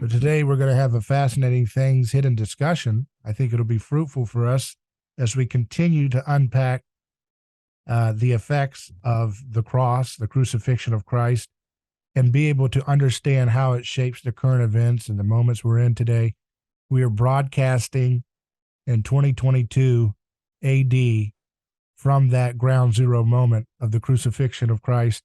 But today we're going to have a fascinating things hidden discussion. I think it'll be fruitful for us as we continue to unpack the effects of the cross, the crucifixion of Christ, and be able to understand how it shapes the current events and the moments we're in today. We are broadcasting in 2022 AD from that ground zero moment of the crucifixion of Christ.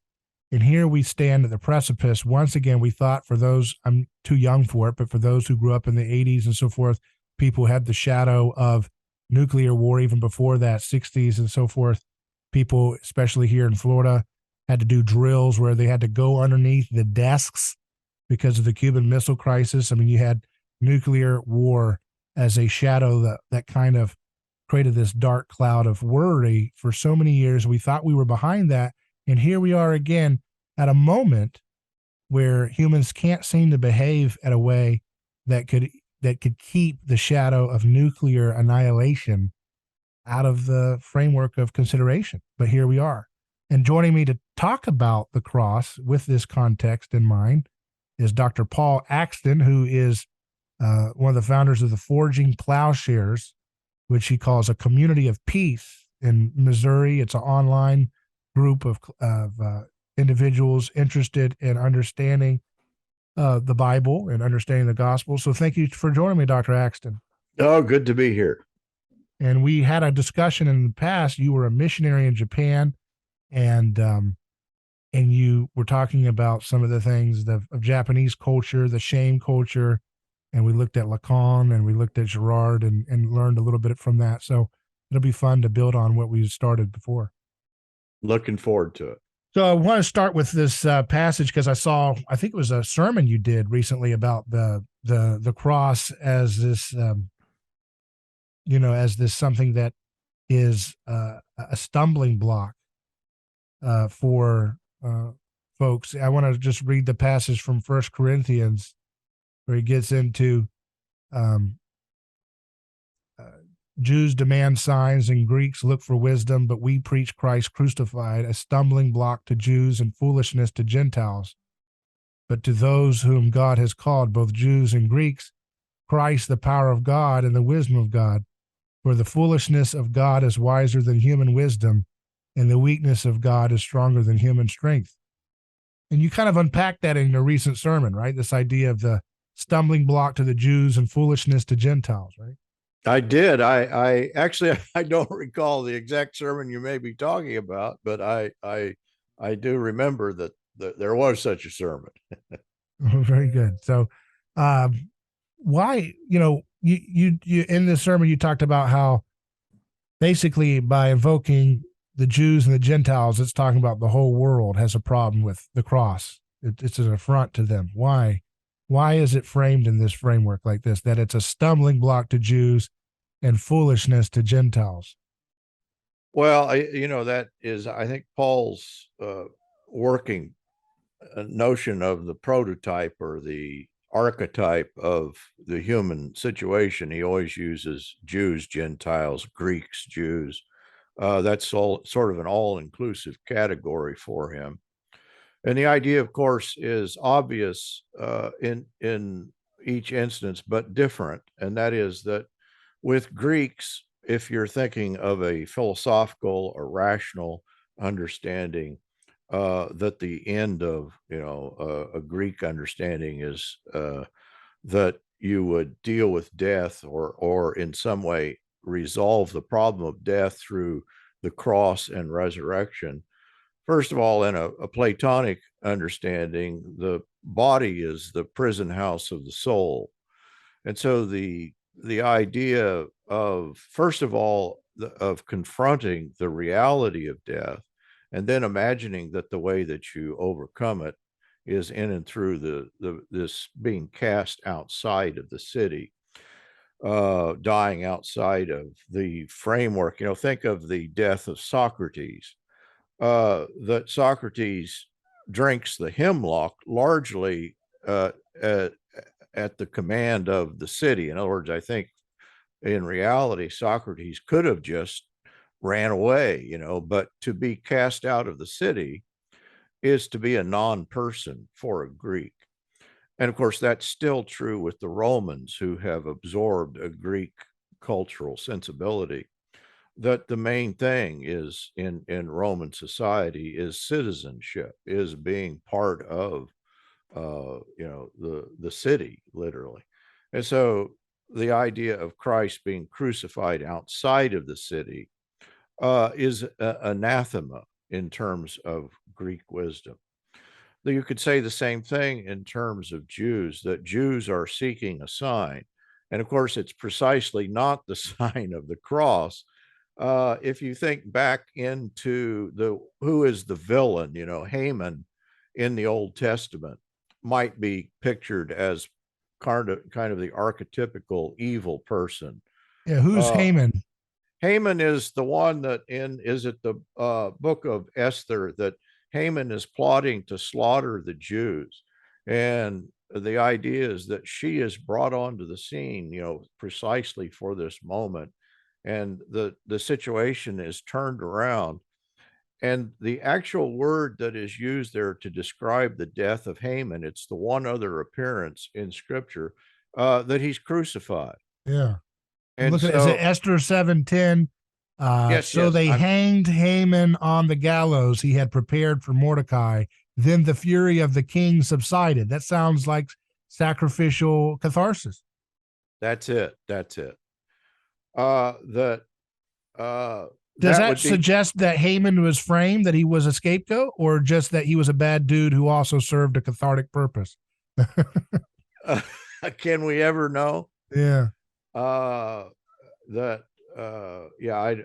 And here we stand at the precipice. Once again, we thought for those, I'm too young for it, but for those who grew up in the 80s and so forth, people had the shadow of nuclear war even before that, 60s and so forth. People, especially here in Florida, had to do drills where they had to go underneath the desks because of the Cuban Missile Crisis. I mean, you had nuclear war as a shadow that kind of created this dark cloud of worry for so many years. We thought we were behind that. And here we are again at a moment where humans can't seem to behave in a way that could keep the shadow of nuclear annihilation out of the framework of consideration. But here we are. And joining me to talk about the cross with this context in mind is Dr. Paul Axton, who is one of the founders of the Forging Ploughshares, which he calls a community of peace in Missouri. It's an online group of individuals interested in understanding the Bible and understanding the gospel. So thank you for joining me, Dr. Axton. Oh, good to be here. And we had a discussion in the past. You were a missionary in Japan, and you were talking about some of the things of Japanese culture, the shame culture, and we looked at Lacan and we looked at Girard and learned a little bit from that. So it'll be fun to build on what we started before. Looking forward to it. So I want to start with this passage because I think it was a sermon you did recently about the cross as this, as this something that is a stumbling block for folks. I want to just read the passage from 1 Corinthians where he gets into Jews demand signs and Greeks look for wisdom, but we preach Christ crucified, a stumbling block to Jews and foolishness to Gentiles. But to those whom God has called, both Jews and Greeks, Christ the power of God and the wisdom of God. For the foolishness of God is wiser than human wisdom, and the weakness of God is stronger than human strength. And you kind of unpacked that in a recent sermon, right? This idea of the stumbling block to the Jews and foolishness to Gentiles, right? I did. I actually I don't recall the exact sermon you may be talking about, but I do remember that there was such a sermon. Oh, very good. So, why you in this sermon you talked about how basically by invoking the Jews and the Gentiles, it's talking about the whole world has a problem with the cross. It's an affront to them. Why? Why is it framed in this framework like this, that it's a stumbling block to Jews and foolishness to Gentiles? Well, that is, I think, Paul's working notion of the prototype or the archetype of the human situation. He always uses Jews, Gentiles, Greeks, Jews. That's all sort of an all-inclusive category for him. And the idea, of course, is obvious in each instance, but different. And that is that with Greeks, if you're thinking of a philosophical or rational understanding, that the end of a Greek understanding is that you would deal with death or in some way resolve the problem of death through the cross and resurrection. First of all, in a Platonic understanding, the body is the prison house of the soul. And so the idea of, first of all, of confronting the reality of death, and then imagining that the way that you overcome it is in and through this being cast outside of the city, dying outside of the framework. Think of the death of Socrates. That Socrates drinks the hemlock largely at the command of the city. In other words, I think in reality, Socrates could have just ran away, but to be cast out of the city is to be a non-person for a Greek. And of course, that's still true with the Romans, who have absorbed a Greek cultural sensibility. That the main thing is in Roman society is citizenship, is being part of the city, literally. And so the idea of Christ being crucified outside of the city is anathema in terms of Greek wisdom. You could say the same thing in terms of Jews, that Jews are seeking a sign. And of course, it's precisely not the sign of the cross. If you think back into who is the villain, Haman in the Old Testament might be pictured as kind of the archetypical evil person. Yeah, who's Uh, Haman? Haman is the one that is it the book of Esther, that Haman is plotting to slaughter the Jews. And the idea is that she is brought onto the scene, precisely for this moment. And the situation is turned around. And the actual word that is used there to describe the death of Haman, it's the one other appearance in scripture that he's crucified. Yeah. I'm And looking at, is it so, Esther 7:10? yes, So yes, they I'm hanged Haman on the gallows he had prepared for Mordecai. Then the fury of the king subsided. That sounds like sacrificial catharsis. That's it. That's it. That Does that that would be. suggest that Haman was framed, that he was a scapegoat, or just that he was a bad dude who also served a cathartic purpose? Uh, can we ever know? Yeah. Uh, that yeah,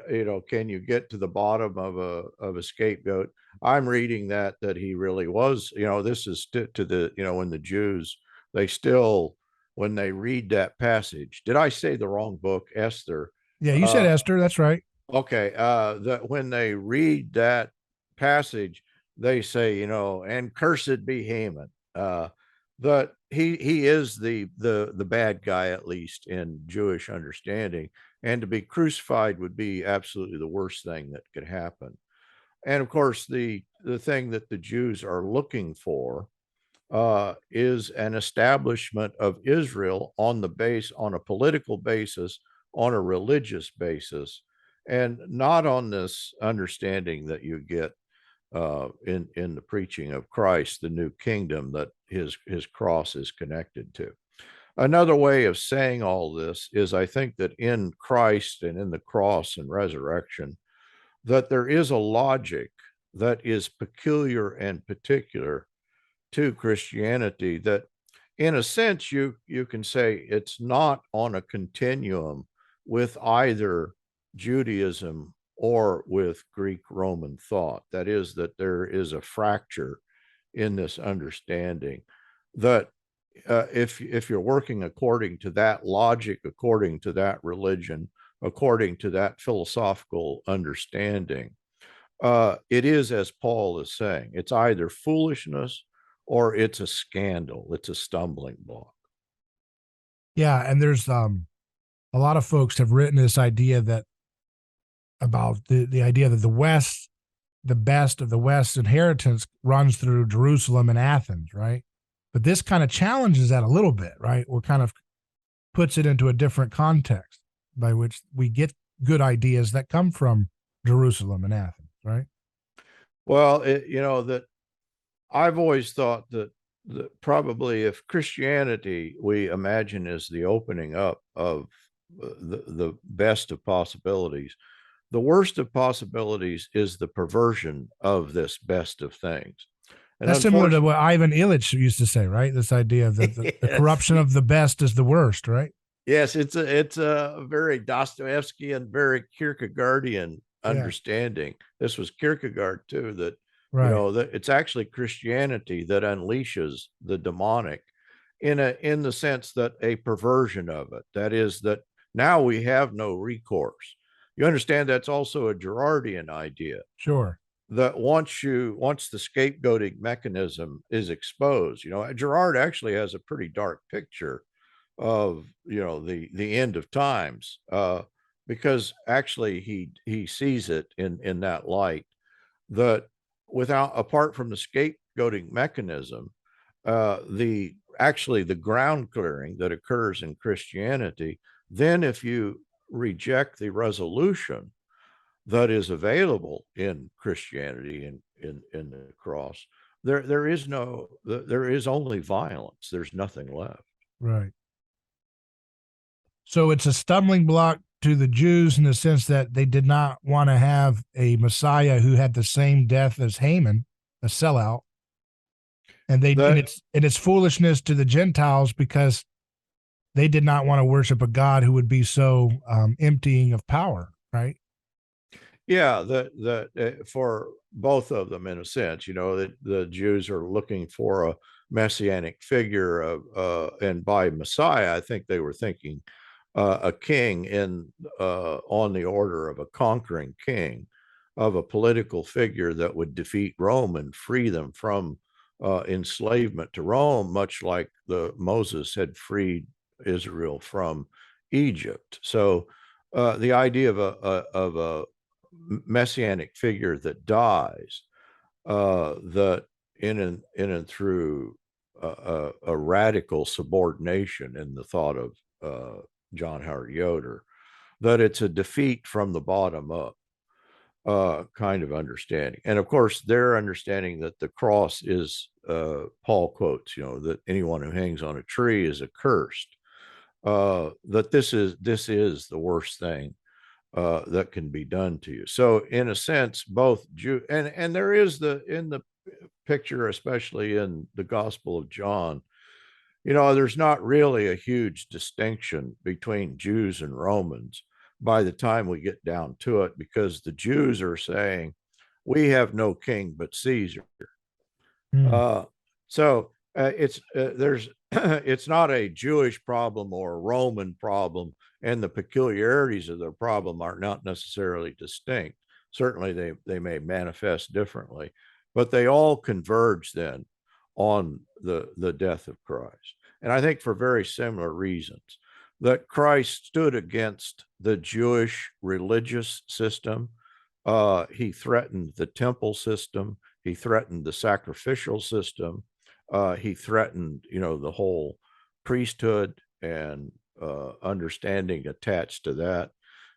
can you get to the bottom of a scapegoat? I'm reading that he really was. This is to the when the Jews, they still, when they read that passage. Did I say the wrong book, Esther? Yeah, you said Uh, Esther. That's right. Okay, that when they read that passage, they say, and cursed be Haman. That he is the bad guy, at least in Jewish understanding, and to be crucified would be absolutely the worst thing that could happen. And of course, the thing that the Jews are looking for is an establishment of Israel on a political basis, on a religious basis, and not on this understanding that you get in the preaching of Christ, the new kingdom that his cross is connected to. Another way of saying all this is, I think that in Christ and in the cross and resurrection, that there is a logic that is peculiar and particular to Christianity, that in a sense you can say it's not on a continuum with either Judaism or with Greek Roman thought. That is, that there is a fracture in this understanding, that if you're working according to that logic, according to that religion, according to that philosophical understanding, it is, as Paul is saying, it's either foolishness or it's a scandal. It's a stumbling block. Yeah, and there's a lot of folks have written this idea that about the idea that the West, the best of the West's inheritance runs through Jerusalem and Athens, right? But this kind of challenges that a little bit, right? Or kind of puts it into a different context by which we get good ideas that come from Jerusalem and Athens, right? Well, that I've always thought that probably if Christianity we imagine is the opening up of the best of possibilities, the worst of possibilities is the perversion of this best of things. And That's similar to unfortunately, what Ivan Illich used to say, right? This idea of the yes, corruption of the best is the worst, right? yes, it's a very Dostoevsky and very Kierkegaardian Yeah, understanding. This was Kierkegaard too, that right. that it's actually Christianity that unleashes the demonic in the sense that a perversion of it. That is, that now we have no recourse. You understand that's also a Girardian idea, Sure. that once the scapegoating mechanism is exposed, Girard actually has a pretty dark picture of the end of times, because actually he sees it in that light, that apart from the scapegoating mechanism, the actually the ground clearing that occurs in Christianity, then if you reject the resolution that is available in Christianity in the cross, there is only violence. There's nothing left. Right. So it's a stumbling block to the Jews in the sense that they did not want to have a Messiah who had the same death as Haman, a sellout. And it's foolishness to the Gentiles because they did not want to worship a God who would be so emptying of power, right? Yeah, for both of them, in a sense, that the Jews are looking for a messianic figure and by Messiah, I think they were thinking a king on the order of a conquering king, of a political figure that would defeat Rome and free them from enslavement to Rome, much like Moses had freed Israel from Egypt. So the idea of a messianic figure that dies, that in and through a radical subordination in the thought of John Howard Yoder, that it's a defeat from the bottom up kind of understanding. And of course, their understanding that the cross is, Paul quotes, that anyone who hangs on a tree is accursed, that this is the worst thing that can be done to you. So in a sense, both Jew and there is in the picture, especially in the Gospel of John, there's not really a huge distinction between Jews and Romans by the time we get down to it, because the Jews are saying, we have no king but Caesar. So it's there's it's not a Jewish problem or a Roman problem, and the peculiarities of the problem are not necessarily distinct. Certainly, they may manifest differently, but they all converge then on the death of Christ. And I think for very similar reasons, that Christ stood against the Jewish religious system. He threatened the temple system. He threatened the sacrificial system. He threatened, the whole priesthood and understanding attached to that.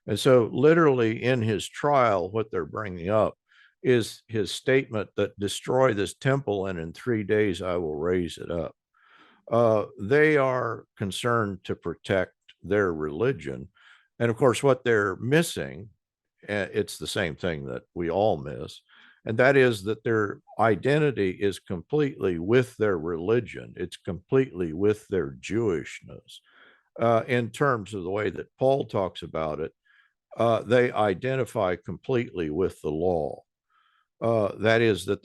And so, literally, in his trial, what they're bringing up is his statement that destroy this temple, and in 3 days I will raise it up. They are concerned to protect their religion. And of course, what they're missing, it's the same thing that we all miss, and that is that their identity is completely with their religion. It's completely with their Jewishness. In terms of the way that Paul talks about it, they identify completely with the law. That is, that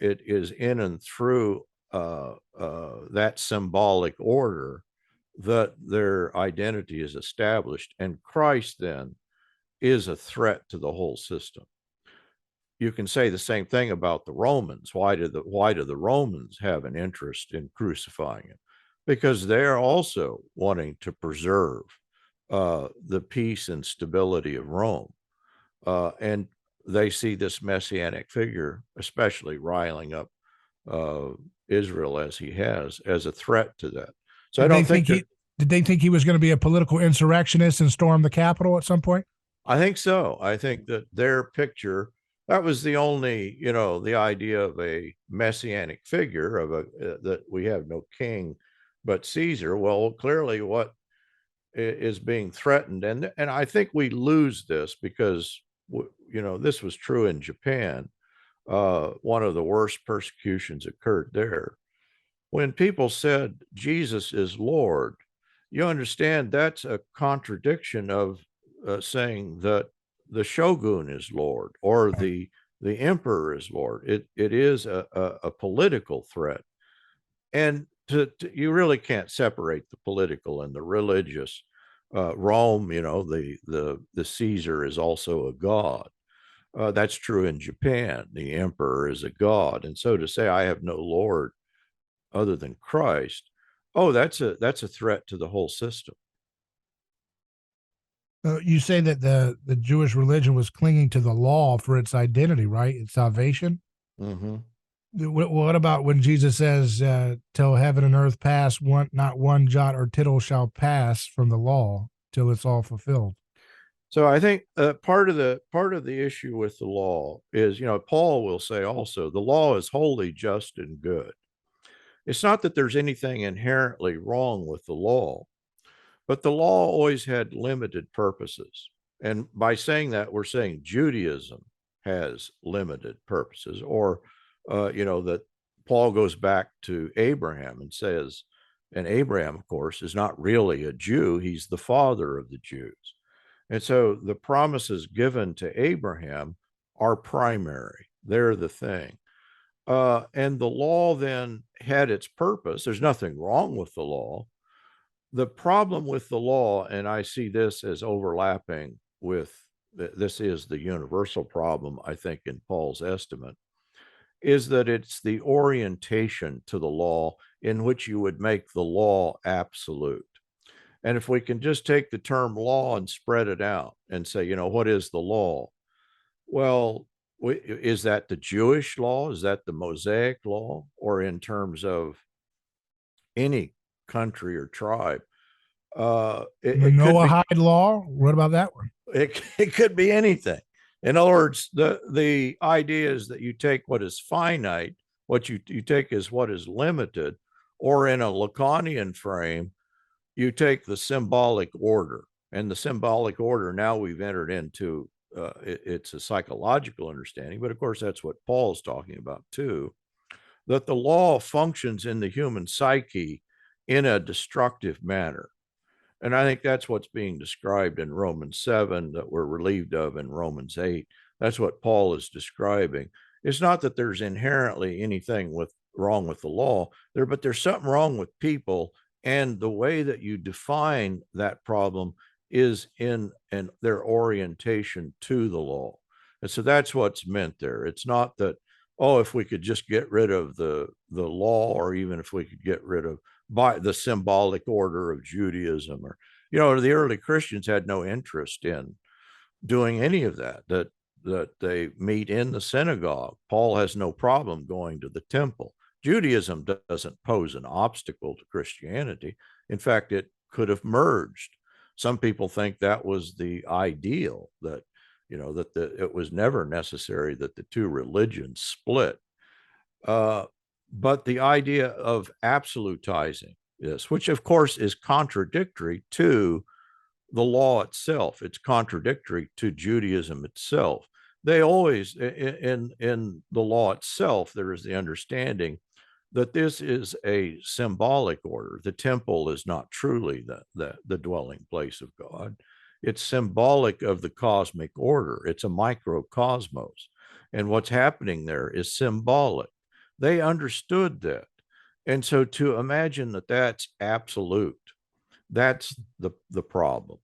it is in and through that symbolic order that their identity is established, and Christ then is a threat to the whole system. You can say the same thing about the Romans. Why do the Romans have an interest in crucifying him? Because they're also wanting to preserve the peace and stability of Rome, and they see this messianic figure, especially riling up Israel as he has, as a threat to that. So did they think he was going to be a political insurrectionist and storm the Capitol at some point? I think so. I think that their picture, that was the only, the idea of a messianic figure that we have no king but Caesar. Well, clearly what is being threatened, and I think we lose this because this was true in Japan. One of the worst persecutions occurred there. When people said Jesus is Lord, you understand that's a contradiction of saying that the shogun is Lord or the emperor is Lord. It is a political threat, and you really can't separate the political and the religious. Rome, the Caesar is also a god. That's true in Japan. The emperor is a god, and so to say I have no Lord other than Christ, that's a threat to the whole system. You say that the Jewish religion was clinging to the law for its identity, right? Its salvation. Mm-hmm. What about when Jesus says, "Till heaven and earth pass, not one jot or tittle shall pass from the law till it's all fulfilled." So I think part of the issue with the law is, Paul will say also, the law is wholly just and good. It's not that there's anything inherently wrong with the law, but the law always had limited purposes. And by saying that, we're saying Judaism has limited purposes, or, that Paul goes back to Abraham and says, and Abraham, of course, is not really a Jew, he's the father of the Jews. And so the promises given to Abraham are primary, they're the thing. And the law then had its purpose. There's nothing wrong with the law. The problem with the law, and I see this as overlapping with this is the universal problem, I think, in Paul's estimate, is that it's the orientation to the law in which you would make the law absolute. And if we can just take the term law and spread it out and say, what is the law? Well, is that the Jewish law? Is that the Mosaic law? Or in terms of any country or tribe? The It could be Noahide law. What about that one? it could be anything. In other words, the idea is that you take what is finite, what you take is what is limited, or in a Lacanian frame, you take the symbolic order. And the symbolic order, now we've entered into it's a psychological understanding, but of course that's what Paul is talking about too, that the law functions in the human psyche in a destructive manner. And I think that's what's being described in Romans 7 that we're relieved of in Romans 8. That's what Paul is describing. It's not that there's inherently anything wrong with the law there, but there's something wrong with people, and the way that you define that problem is in their orientation to the law. And so that's what's meant there. It's not that, oh, if we could just get rid of the law, or even if we could get rid of by the symbolic order of Judaism, or, the early Christians had no interest in doing any of that, that they meet in the synagogue. Paul has no problem going to the temple. Judaism doesn't pose an obstacle to Christianity. In fact, it could have merged. Some people think that was the ideal, that, it was never necessary that the two religions split. But the idea of absolutizing this, which of course is contradictory to the law itself, it's contradictory to Judaism itself. They always, in the law itself, there is the understanding that this is a symbolic order. The temple is not truly the dwelling place of God. It's symbolic of the cosmic order. It's a microcosmos. And what's happening there is symbolic. They understood that. And so to imagine that that's absolute, that's the problem.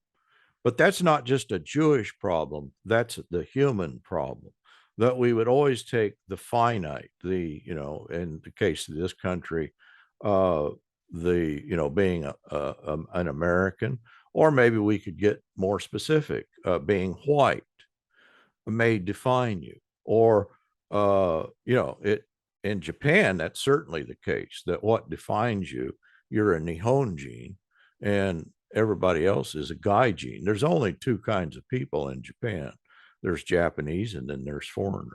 But that's not just a Jewish problem, that's the human problem. That we would always take the finite, in the case of this country, being an American, or maybe we could get more specific, being white may define you, or, it in Japan, that's certainly the case, that what defines you, you're a Nihonjin, and everybody else is a Gaijin. There's only two kinds of people in Japan. There's Japanese, and then there's foreigners.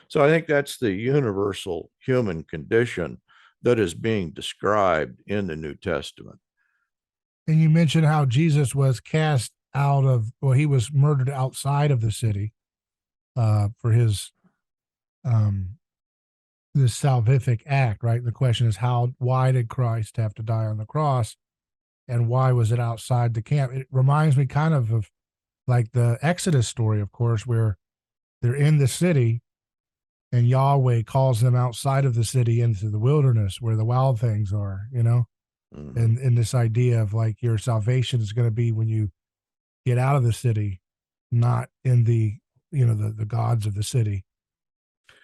So I think that's the universal human condition that is being described in the New Testament. And you mentioned how Jesus was cast out of, well, he was murdered outside of the city for his this salvific act, right? The question is, why did Christ have to die on the cross, and why was it outside the camp? It reminds me kind of like the Exodus story, of course, where they're in the city and Yahweh calls them outside of the city into the wilderness where the wild things are, Mhm. and this idea of like your salvation is going to be when you get out of the city, not in the, the gods of the city.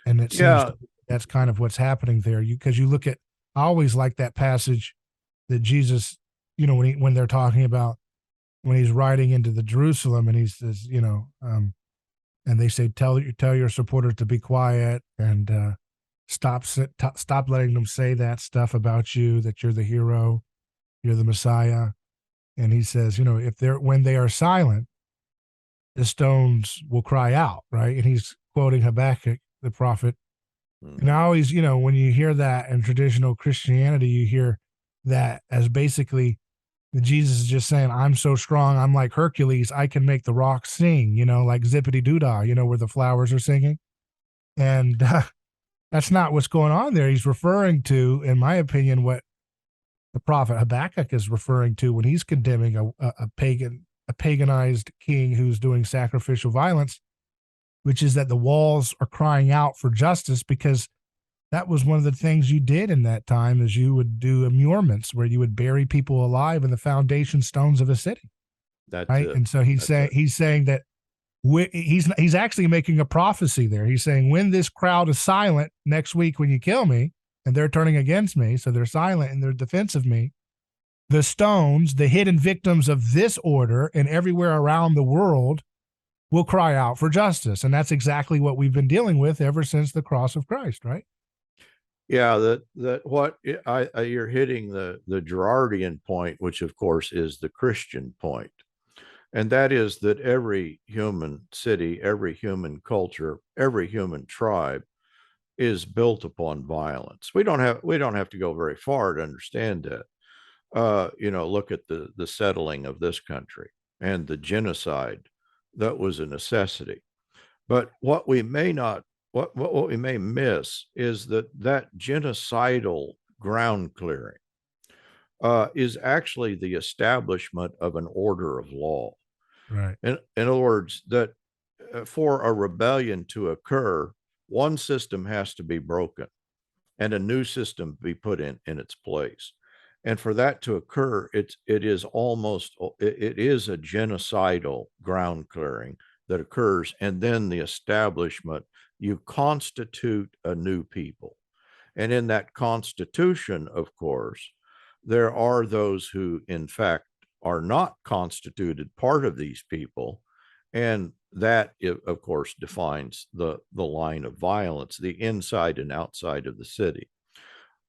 And it seems Yeah. to that's kind of what's happening there. Because you look at, I always like that passage that Jesus, when they're talking about when he's riding into the Jerusalem, and he says, and they say, tell your supporters to be quiet, and stop letting them say that stuff about you, that you're the hero, you're the Messiah. And he says, if they're when they are silent, the stones will cry out, right? And he's quoting Habakkuk, the prophet. And I always, when you hear that in traditional Christianity, you hear that as basically Jesus is just saying, I'm so strong, I'm like Hercules, I can make the rocks sing, like zippity doo-dah, where the flowers are singing. And that's not what's going on there. He's referring to, in my opinion, what the prophet Habakkuk is referring to when he's condemning a paganized king who's doing sacrificial violence, which is that the walls are crying out for justice, because that was one of the things you did in that time, is you would do immurements where you would bury people alive in the foundation stones of a city. That's right. it. And so he's saying that he's actually making a prophecy there. He's saying, when this crowd is silent next week, when you kill me, and they're turning against me, so they're silent in their defense of me, the stones, the hidden victims of this order and everywhere around the world, will cry out for justice. And that's exactly what we've been dealing with ever since the cross of Christ, right? Yeah, you're hitting the Girardian point, which of course is the Christian point. And that is that every human city, every human culture, every human tribe is built upon violence. We don't have to go very far to understand that. Look at the settling of this country and the genocide that was a necessity. But what we may not, what we may miss is that genocidal ground clearing is actually the establishment of an order of law. Right. In other words, that for a rebellion to occur, one system has to be broken and a new system be put in its place. And for that to occur, it is a genocidal ground clearing that occurs, and then the establishment, you constitute a new people. And in that constitution, of course, there are those who, in fact, are not constituted part of these people. And that, of course, defines the line of violence, the inside and outside of the city.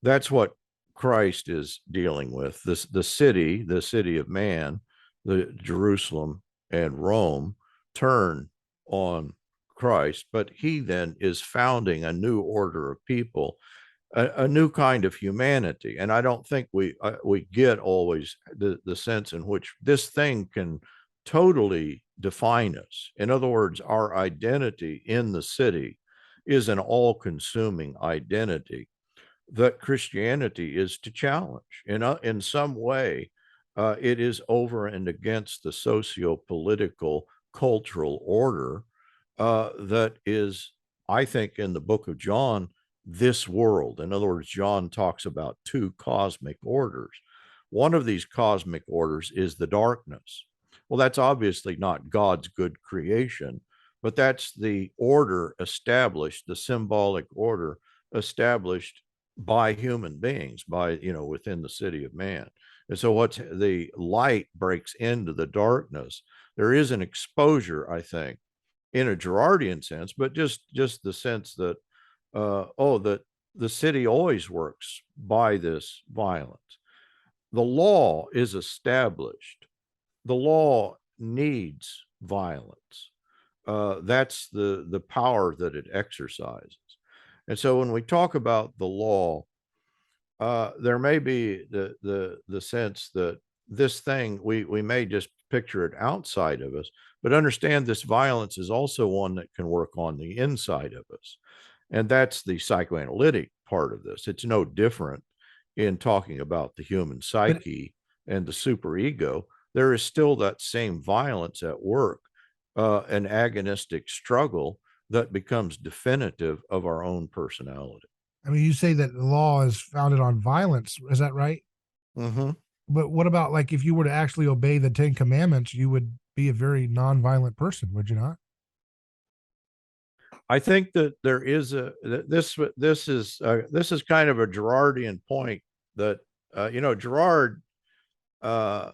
That's what Christ is dealing with. The city of man, the Jerusalem and Rome, turn on Christ, but he then is founding a new order of people, a new kind of humanity. And I don't think we get always the sense in which this thing can totally define us. In other words, our identity in the city is an all-consuming identity that Christianity is to challenge. In some way, it is over and against the socio-political cultural order that is, I think, in the book of John, this world. In other words, John talks about two cosmic orders. One of these cosmic orders is the darkness. Well, that's obviously not God's good creation, but that's the order established, the symbolic order established by human beings, within the city of man. And so what's the light breaks into the darkness. There is an exposure, I think, in a Girardian sense, but just the sense that that the city always works by this violence. The law is established. The law needs violence. That's the power that it exercises. And so when we talk about the law, there may be the sense that this thing, we may just picture it outside of us, but understand this violence is also one that can work on the inside of us. And that's the psychoanalytic part of this. It's no different in talking about the human psyche and the superego. There is still that same violence at work, an agonistic struggle that becomes definitive of our own personality. I mean, you say that the law is founded on violence. Is that right? Mm-hmm. But what about, like, if you were to actually obey the 10 Commandments, you would be a very nonviolent person, would you not? I think that there is this is kind of a Girardian point that Girard uh,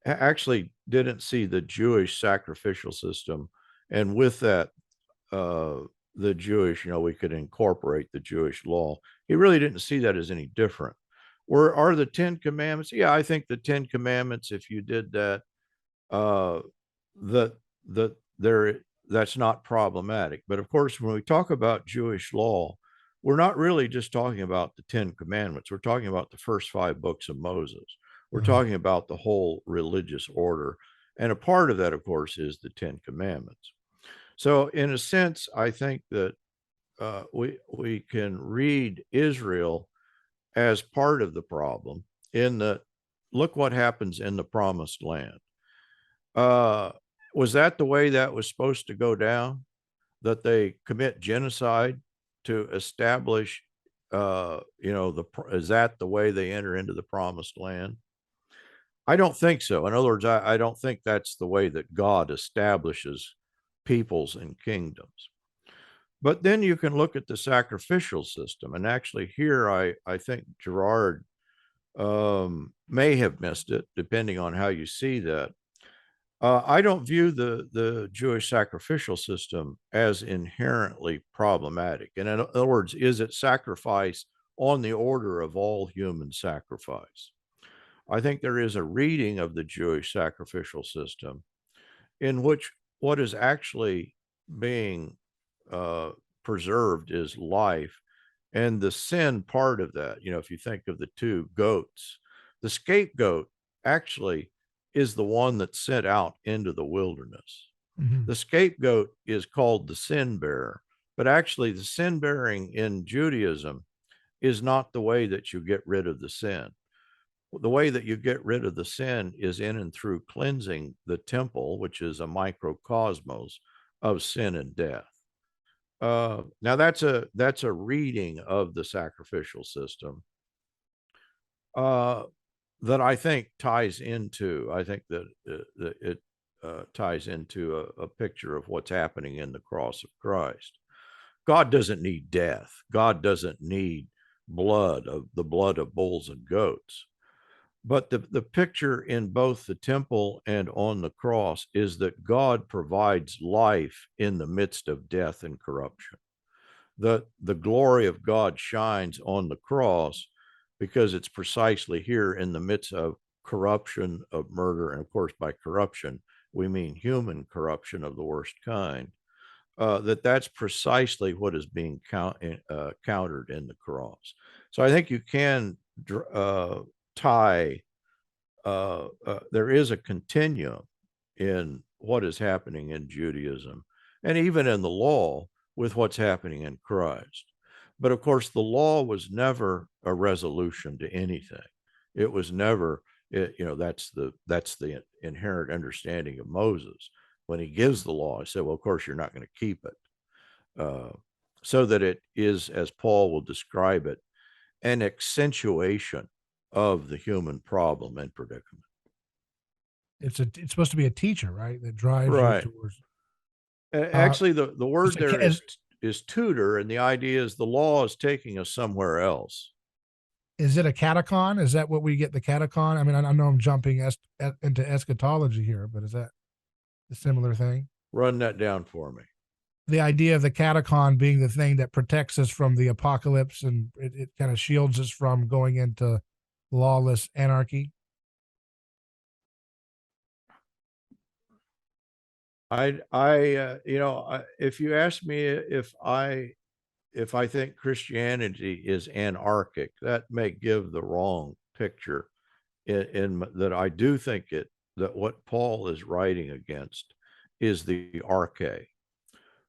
actually didn't see the Jewish sacrificial system, and with that the Jewish, we could incorporate the Jewish law. He really didn't see that as any different. Are the 10 Commandments? Yeah, I think the 10 Commandments, if you did that, uh, that that there that's not problematic. But of course, when we talk about Jewish law, we're not really just talking about the 10 Commandments. We're talking about the first 5 books of Moses. We're talking about the whole religious order. And a part of that, of course, is the 10 Commandments. So, in a sense, I think that we can read Israel as part of the problem in that look what happens in the promised land. Was that the way that was supposed to go down? That they commit genocide to establish, is that the way they enter into the promised land? I don't think so. In other words, I don't think that's the way that God establishes peoples and kingdoms. But then you can look at the sacrificial system. And actually, here, I think Gerard may have missed it, depending on how you see that. I don't view the Jewish sacrificial system as inherently problematic. And in other words, is it sacrifice on the order of all human sacrifice? I think there is a reading of the Jewish sacrificial system in which what is actually being uh, preserved is life. And the sin part of that, if you think of the 2 goats, the scapegoat actually is the one that's sent out into the wilderness. Mm-hmm. The scapegoat is called the sin bearer, but actually, the sin bearing in Judaism is not the way that you get rid of the sin. The way that you get rid of the sin is in and through cleansing the temple, which is a microcosmos of sin and death. Now that's a reading of the sacrificial system that I think ties into. I think that it ties into a picture of what's happening in the cross of Christ. God doesn't need death. God doesn't need the blood of bulls and goats. But the picture in both the temple and on the cross is that God provides life in the midst of death and corruption. The glory of God shines on the cross because it's precisely here in the midst of corruption, of murder, and of course, by corruption, we mean human corruption of the worst kind. That's precisely what is being countered in the cross. So I think you can tie. There is a continuum in what is happening in Judaism and even in the law with what's happening in Christ. But of course, the law was never a resolution to anything. It was never, that's the inherent understanding of Moses. When he gives the law, he said, well, of course, you're not going to keep it. So that it is, as Paul will describe it, an accentuation of the human problem and predicament. It's supposed to be a teacher, right? That drives you Right. towards. Actually, the word there as, is tutor, and the idea is the law is taking us somewhere else. Is it a catechon? Is that what we get the catechon? I mean, I know I'm jumping into eschatology here, but is that a similar thing? Run that down for me. The idea of the catechon being the thing that protects us from the apocalypse and it kind of shields us from going into lawless anarchy. If you ask me if I think Christianity is anarchic, that may give the wrong picture. In that, I do think that what Paul is writing against is the arche.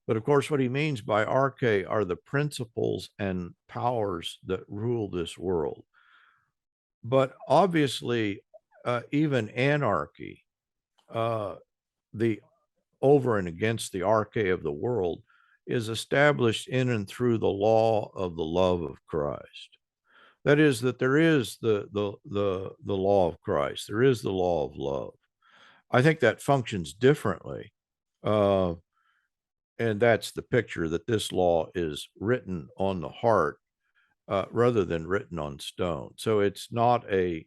But of course, what he means by arche are the principles and powers that rule this world. But obviously, even anarchy, the over and against the arche of the world, is established in and through the law of the love of Christ. That is, that there is the law of Christ. There is the law of love. I think that functions differently. And that's the picture, that this law is written on the heart rather than written on stone. So it's not a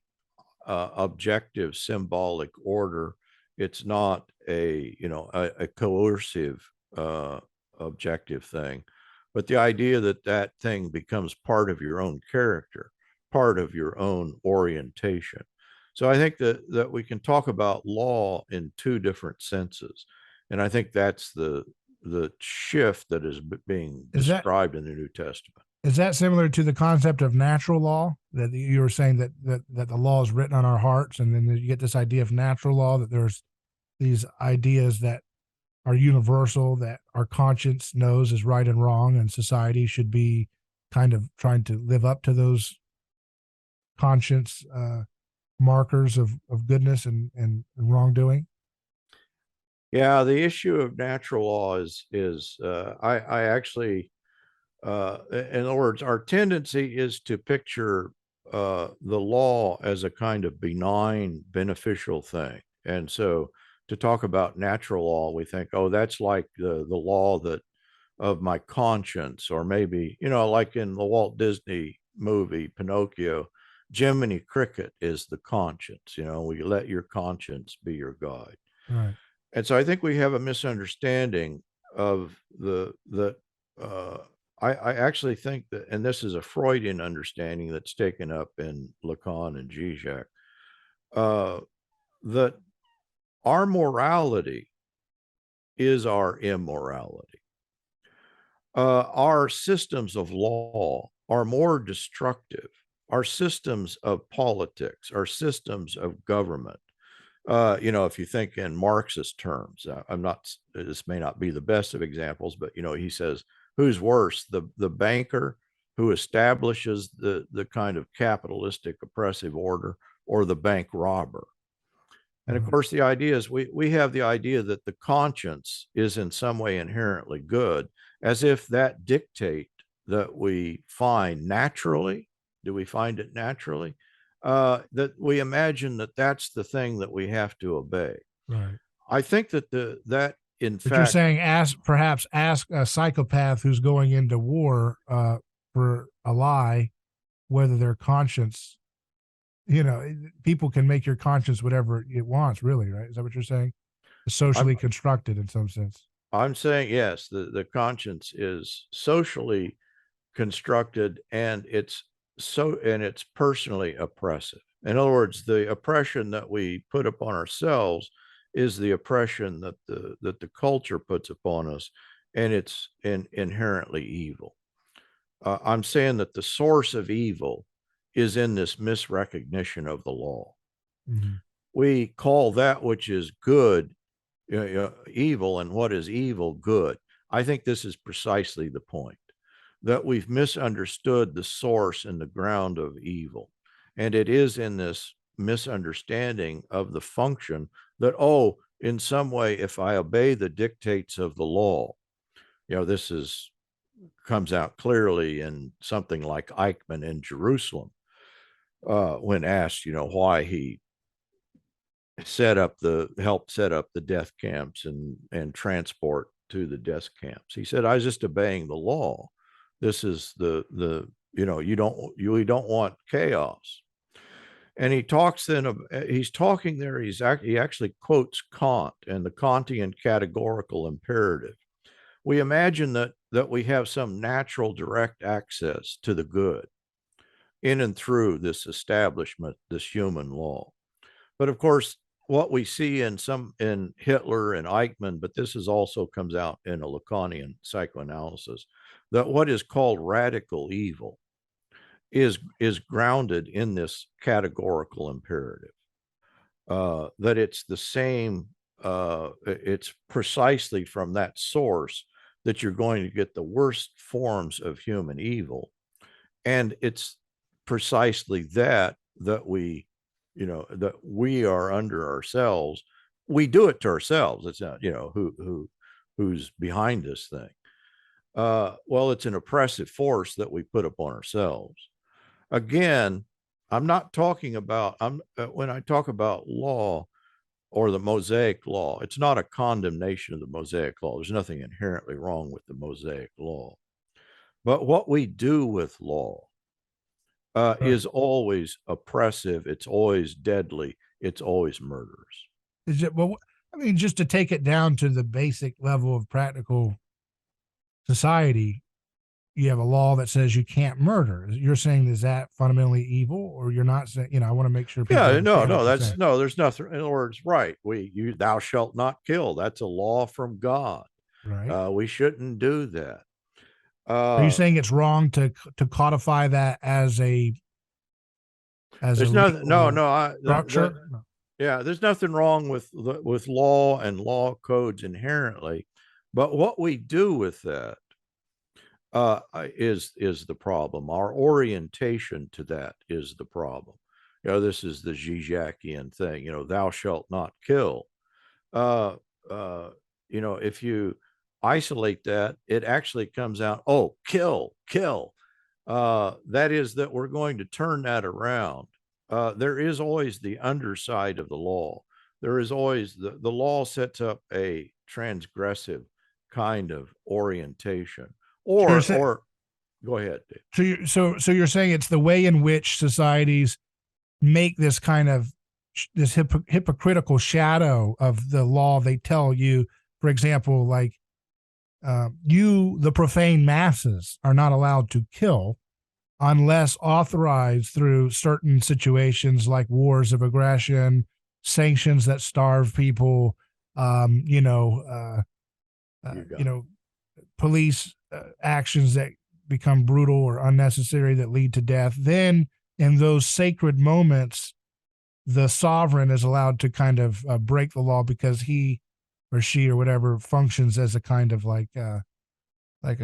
objective symbolic order. It's not a coercive objective thing, but the idea that that thing becomes part of your own character, part of your own orientation. So I think that we can talk about law in two different senses, and I think that's the shift that is being described in the New Testament. Is that similar to the concept of natural law that you were saying that the law is written on our hearts, and then you get this idea of natural law, that there's these ideas that are universal, that our conscience knows is right and wrong, and society should be kind of trying to live up to those conscience markers of goodness and wrongdoing? Yeah, the issue of natural law is I actually in other words, our tendency is to picture the law as a kind of benign, beneficial thing. And so to talk about natural law, we think, oh, that's like the law that of my conscience, or maybe, like in the Walt Disney movie, Pinocchio, Jiminy Cricket is the conscience. We let your conscience be your guide. Right. And so I think we have a misunderstanding of uh, I actually think that, and this is a Freudian understanding that's taken up in Lacan and Zizek, that our morality is our immorality. Our systems of law are more destructive. Our systems of politics, our systems of government, if you think in Marxist terms, this may not be the best of examples, but, he says, who's worse, the banker who establishes the kind of capitalistic oppressive order, or the bank robber? And of course, the idea is we have the idea that the conscience is in some way inherently good, as if that dictate that we find naturally. Do we find it naturally? That we imagine that that's the thing that we have to obey. Right. I think that in But fact, you're saying perhaps ask a psychopath who's going into war for a lie whether their conscience, people can make your conscience whatever it wants, really, right? Is that what you're saying? It's socially constructed in some sense. I'm saying yes, the conscience is socially constructed, and it's personally oppressive. In other words, the oppression that we put upon ourselves is the oppression that the culture puts upon us, and it's inherently evil. I'm saying that the source of evil is in this misrecognition of the law. Mm-hmm. We call that which is good evil, and what is evil good. I think this is precisely the point, that we've misunderstood the source and the ground of evil. And it is in this misunderstanding of the function that, in some way, if I obey the dictates of the law, this comes out clearly in something like Eichmann in Jerusalem, when asked, why he helped set up the death camps and transport to the death camps. He said, I was just obeying the law. This is we don't want chaos. And he talks then he's talking there, he actually quotes Kant and the Kantian categorical imperative. We imagine that we have some natural direct access to the good in and through this establishment, this human law. But of course, what we see in Hitler and Eichmann, but this also comes out in a Lacanian psychoanalysis, that what is called radical evil is grounded in this categorical imperative. That it's the same, it's precisely from that source that you're going to get the worst forms of human evil. And it's precisely that we that we are under ourselves. We do it to ourselves. It's not, who's behind this thing. Well, it's an oppressive force that we put upon ourselves. Again, I'm not talking about, when I talk about law or the Mosaic law, it's not a condemnation of the Mosaic law. There's nothing inherently wrong with the Mosaic law. But what we do with law is always oppressive. It's always deadly. It's always murderous. Is it, well, I mean, just to take it down to the basic level of practical society, you have a law that says you can't murder. You're saying, is that fundamentally evil, or you're not saying? I want to make sure people Yeah, understand what you're that's saying. no, there's nothing. In other words, right? Thou shalt not kill. That's a law from God. Right. We shouldn't do that. Are you Uh, saying it's wrong to codify that as a there's nothing. No, legal no. structure? No. Yeah, there's nothing wrong with law and law codes inherently, but what we do with that is the problem. Our orientation to that is the problem. This is the Zijakian thing. Thou shalt not kill. Uh, uh, if you isolate that, it actually comes out, oh, kill, kill. That is that we're going to turn that around. There is always the underside of the law. There is always the law sets up a transgressive kind of orientation. So you're Or go ahead, Dave. so you're saying it's the way in which societies make this kind of this hypocritical shadow of the law. They tell you, for example, like you, the profane masses, are not allowed to kill unless authorized through certain situations like wars of aggression, sanctions that starve people, um, you know, uh, you know, police actions that become brutal or unnecessary that lead to death. Then, in those sacred moments, the sovereign is allowed to kind of break the law because he or she or whatever functions as a kind of like a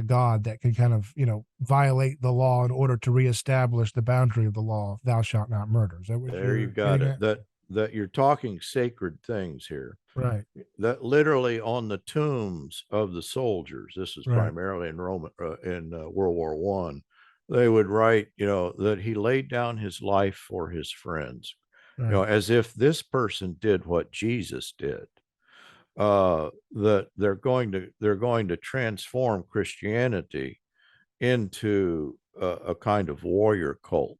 god that can kind of violate the law in order to reestablish the boundary of the law. Thou shalt not murder. Is that what There you you're got getting it. at? That you're talking sacred things here. Right. That literally on the tombs of the soldiers, this is Right. primarily in World War One, they would write, that he laid down his life for his friends, Right. as if this person did what Jesus did. That they're going to transform Christianity into a kind of warrior cult.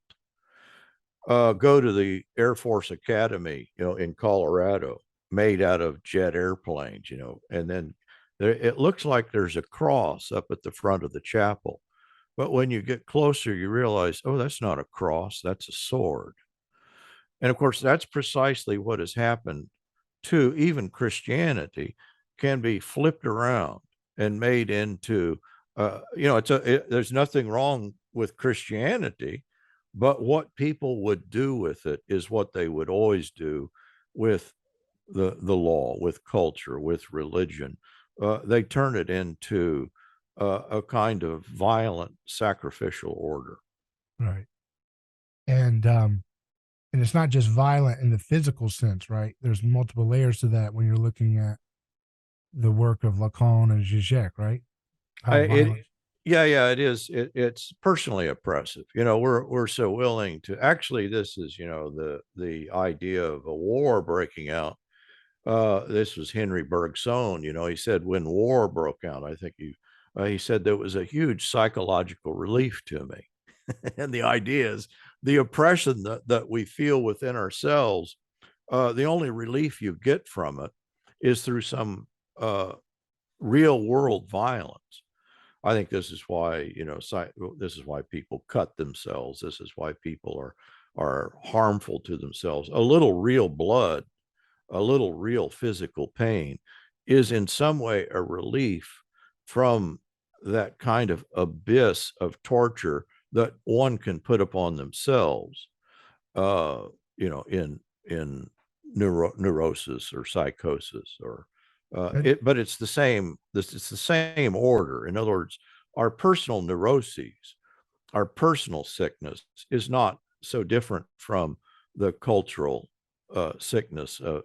Go to the Air Force Academy, in Colorado, made out of jet airplanes, and then it looks like there's a cross up at the front of the chapel. But when you get closer, you realize, oh, that's not a cross, that's a sword. And of course, that's precisely what has happened to even Christianity can be flipped around and made into, there's nothing wrong with Christianity, but what people would do with it is what they would always do with the law, with culture, with religion. They turn it into a kind of violent sacrificial order. Right. And it's not just violent in the physical sense, right? There's multiple layers to that when you're looking at the work of Lacan and Zizek, right? How It, violent. yeah, it is. It's personally oppressive. We're so willing to. Actually, this is the idea of a war breaking out. This was Henry Bergson. He said when war broke out, I think he said there was a huge psychological relief to me. And the idea is the oppression that we feel within ourselves. The only relief you get from it is through some real world violence. I think this is why this is why people cut themselves. This is why people are harmful to themselves. A little real blood, a little real physical pain, is in some way a relief from that kind of abyss of torture that one can put upon themselves. In neurosis or psychosis or And, but it's the same. It's the same order. In other words, our personal neuroses, our personal sickness is not so different from the cultural sickness of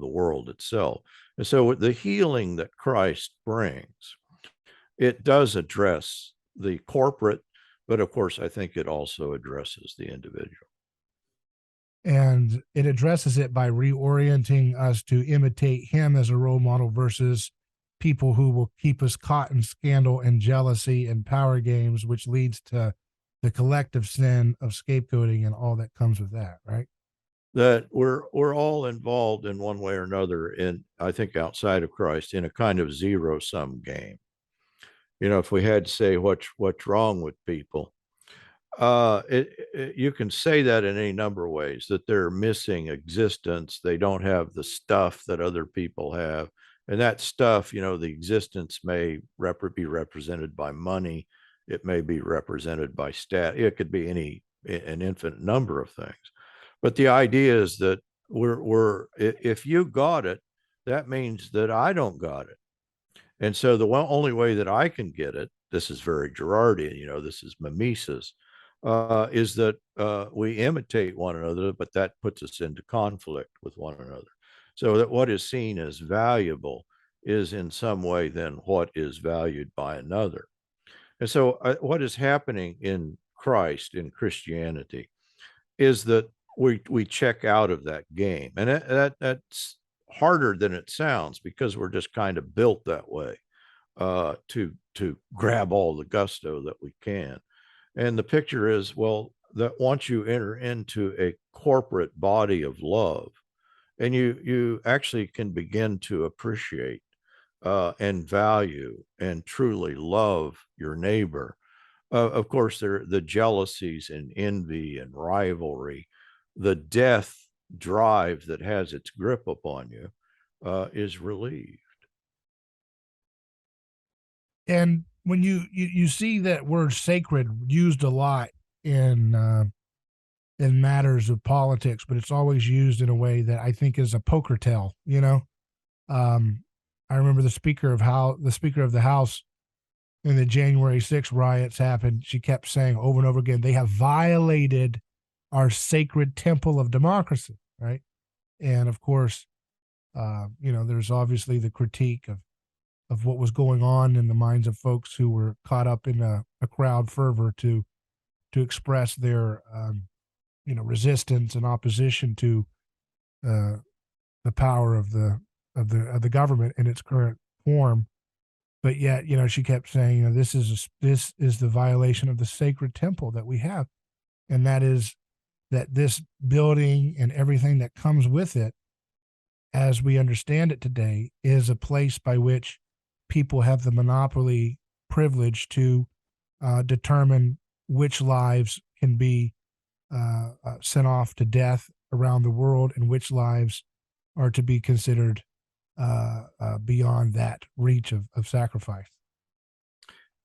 the world itself. And so the healing that Christ brings, it does address the corporate, but of course, I think it also addresses the individual. and it addresses it by reorienting us to imitate him as a role model versus people who will keep us caught in scandal and jealousy and power games, which leads to the collective sin of scapegoating and all that comes with that, right? That we're all involved in one way or another in, I think, outside of Christ, in a kind of zero sum game. if we had to say what's wrong with people, you can say that in any number of ways, that they're missing existence. They don't have the stuff that other people have. And that stuff, the existence may be represented by money. It may be represented by it could be an infinite number of things. But the idea is that if you got it, that means that I don't got it. And so the only way that I can get it, this is very Girardian, this is mimesis, is that we imitate one another, but that puts us into conflict with one another. So that what is seen as valuable is in some way then what is valued by another. And so what is happening in Christ, in Christianity, is that we check out of that game. And that's harder than it sounds, because we're just kind of built that way, to grab all the gusto that we can. And the picture is, well, that once you enter into a corporate body of love, and you actually can begin to appreciate and value and truly love your neighbor. Of course, there the jealousies and envy and rivalry, the death drive that has its grip upon you is relieved. And when you see that word sacred used a lot in matters of politics, but it's always used in a way that I think is a poker tell. I remember the speaker of the House in the January 6th riots happened. She kept saying over and over again, "They have violated our sacred temple of democracy," right? And of course, there's obviously the critique of what was going on in the minds of folks who were caught up in a crowd fervor to express their resistance and opposition to the power of the government in its current form. But yet, she kept saying, this is the violation of the sacred temple that we have, and that is that this building and everything that comes with it, as we understand it today, is a place by which people have the monopoly privilege to determine which lives can be sent off to death around the world and which lives are to be considered beyond that reach of sacrifice.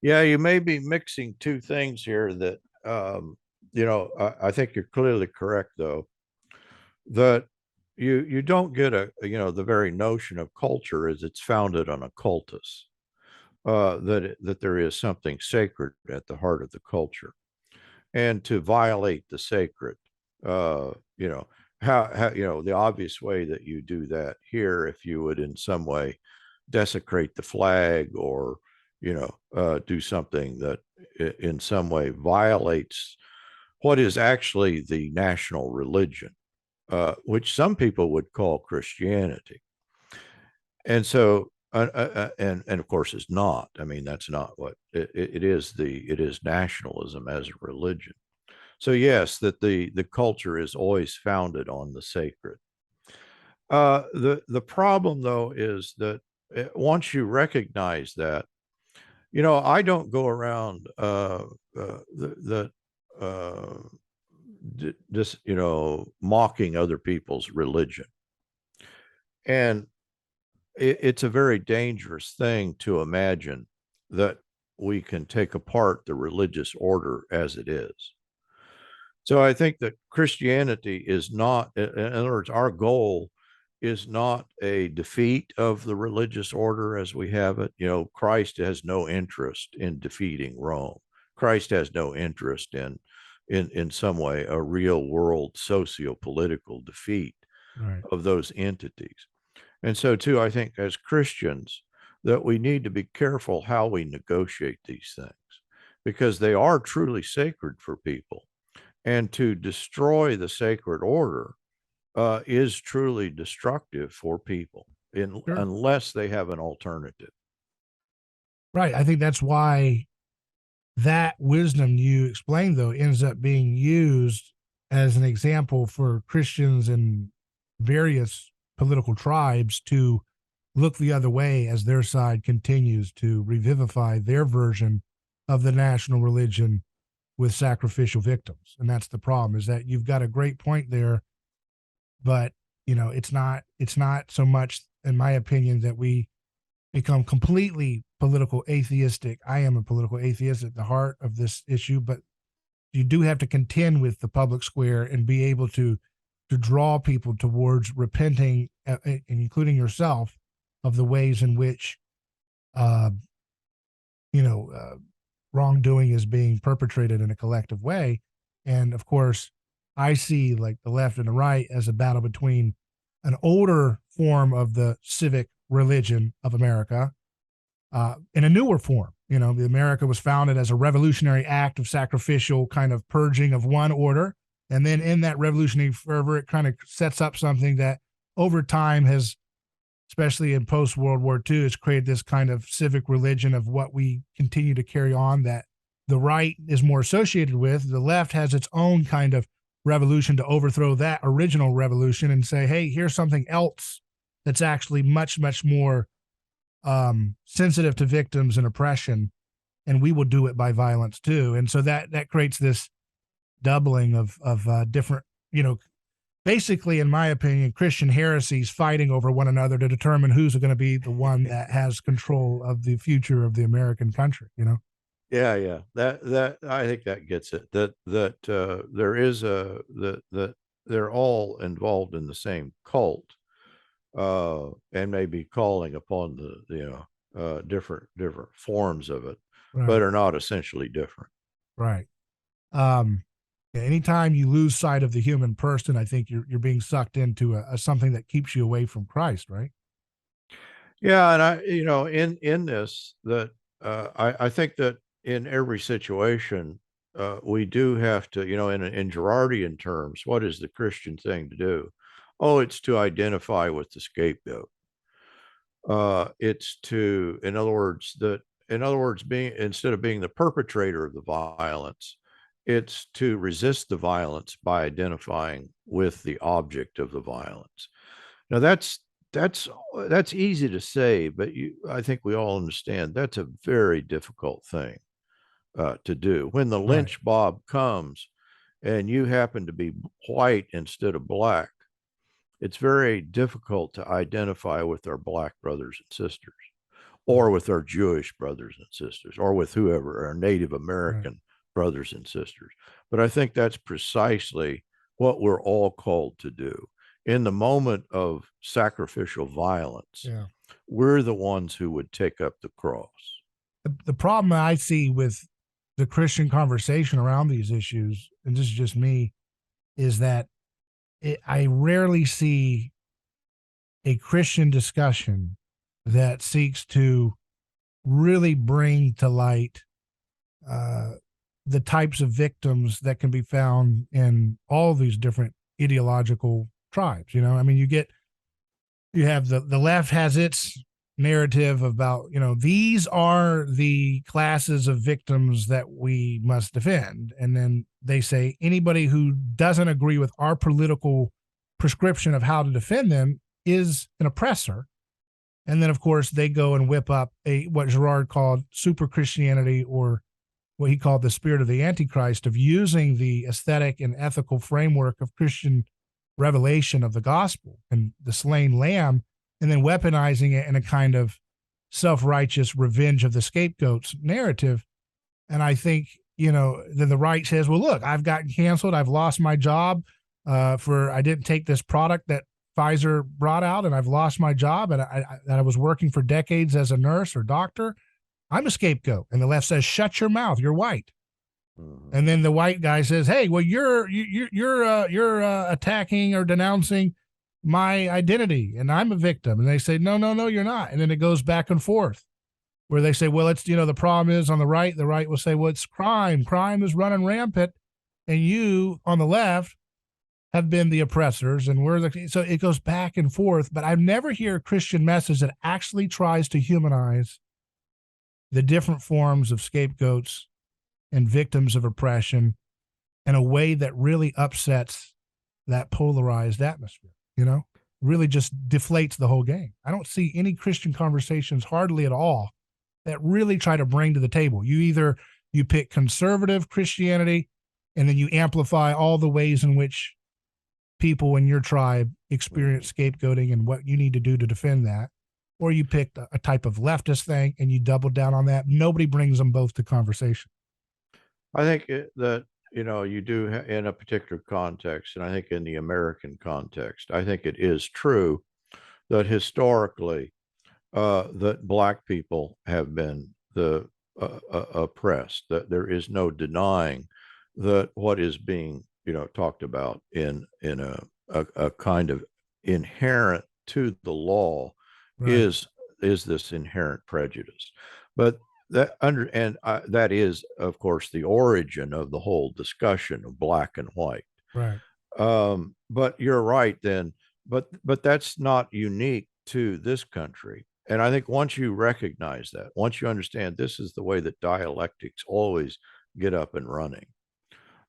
Yeah, you may be mixing two things here that, I think you're clearly correct, though, that you don't get the very notion of culture is it's founded on a cultus, that there is something sacred at the heart of the culture. And to violate the sacred, how the obvious way that you do that here, if you would in some way desecrate the flag or do something that in some way violates what is actually the national religion, which some people would call Christianity. And so and of course it's not. I mean, that's not what it is. It is nationalism as a religion. So yes, that the culture is always founded on the sacred. The problem, though, is that once you recognize that, I don't go around just mocking other people's religion, and it's a very dangerous thing to imagine that we can take apart the religious order as it is. So I think that Christianity is not, in other words, our goal is not a defeat of the religious order as we have it. Christ has no interest in defeating Rome. Christ has no interest in some way a real world socio-political defeat of those entities. And so too, I think as Christians that we need to be careful how we negotiate these things, because they are truly sacred for people. And to destroy the sacred order is truly destructive for people unless they have an alternative. Right. I think that's why that wisdom you explained, though, ends up being used as an example for Christians in various political tribes to look the other way as their side continues to revivify their version of the national religion with sacrificial victims. And that's the problem, is that you've got a great point there, but it's not so much, in my opinion, that we become completely political atheistic. I am a political atheist at the heart of this issue, but you do have to contend with the public square and be able to draw people towards repenting, and including yourself, of the ways in which wrongdoing is being perpetrated in a collective way. And of course, I see like the left and the right as a battle between an older form of the civic religion of America in a newer form. America was founded as a revolutionary act of sacrificial kind of purging of one order. And then in that revolutionary fervor, it kind of sets up something that over time has, especially in post-World War II, has created this kind of civic religion of what we continue to carry on, that the right is more associated with. The left has its own kind of revolution to overthrow that original revolution and say, hey, here's something else that's actually much, much more sensitive to victims and oppression, and we will do it by violence too. And so that creates this doubling of different, basically, in my opinion, Christian heresies fighting over one another to determine who's going to be the one that has control of the future of the American country. Yeah. That I think that gets it. That there is that they're all involved in the same cult, and maybe calling upon the different forms of it, Right. but are not essentially different. Right. Anytime you lose sight of the human person, I think you're being sucked into a something that keeps you away from Christ, right? Yeah, and I, in this, that I think that in every situation, we do have to, in Girardian terms, what is the Christian thing to do? Oh, it's to identify with the scapegoat. It's to, in other words, being, instead of being the perpetrator of the violence, it's to resist the violence by identifying with the object of the violence. Now that's easy to say, but I think we all understand that's a very difficult thing to do. When the lynch mob comes and you happen to be white instead of black, it's very difficult to identify with our black brothers and sisters, or with our Jewish brothers and sisters, or with whoever, our Native American brothers and sisters. But I think that's precisely what we're all called to do. In the moment of sacrificial violence, we're the ones who would take up the cross. The problem I see with the Christian conversation around these issues, and this is just me, is that I rarely see a Christian discussion that seeks to really bring to light the types of victims that can be found in all these different ideological tribes. I mean, you have the left has its narrative about, these are the classes of victims that we must defend. And then they say anybody who doesn't agree with our political prescription of how to defend them is an oppressor. And then, of course, they go and whip up what Girard called super Christianity, or what he called the spirit of the Antichrist, of using the aesthetic and ethical framework of Christian revelation of the gospel and the slain lamb, and then weaponizing it in a kind of self-righteous revenge of the scapegoats narrative. And I think, then the right says, well, look, I've gotten canceled. I've lost my job I didn't take this product that Pfizer brought out, and I've lost my job, and I was working for decades as a nurse or doctor. I'm a scapegoat. And the left says, shut your mouth. You're white. Mm-hmm. And then the white guy says, hey, well, you're attacking or denouncing my identity, and I'm a victim. And they say, no, you're not. And then it goes back and forth, where they say, well, it's, the problem is on the right will say, well, it's crime is running rampant, and you on the left have been the oppressors, and so it goes back and forth. But I never hear a Christian message that actually tries to humanize the different forms of scapegoats and victims of oppression in a way that really upsets that polarized atmosphere, really just deflates the whole game. I don't see any Christian conversations hardly at all that really try to bring to the table. You pick conservative Christianity, and then you amplify all the ways in which people in your tribe experience scapegoating and what you need to do to defend that. Or you picked a type of leftist thing and you double down on that. Nobody brings them both to conversation. I think that, you do in a particular context, and I think in the American context, I think it is true that historically, that Black people have been the oppressed. That there is no denying that what is being, talked about in a kind of inherent to the law Right, is this inherent prejudice. But that is, of course, the origin of the whole discussion of black and white. right, But you're right then. But that's not unique to this country. And I think once you recognize that, once you understand this is the way that dialectics always get up and running,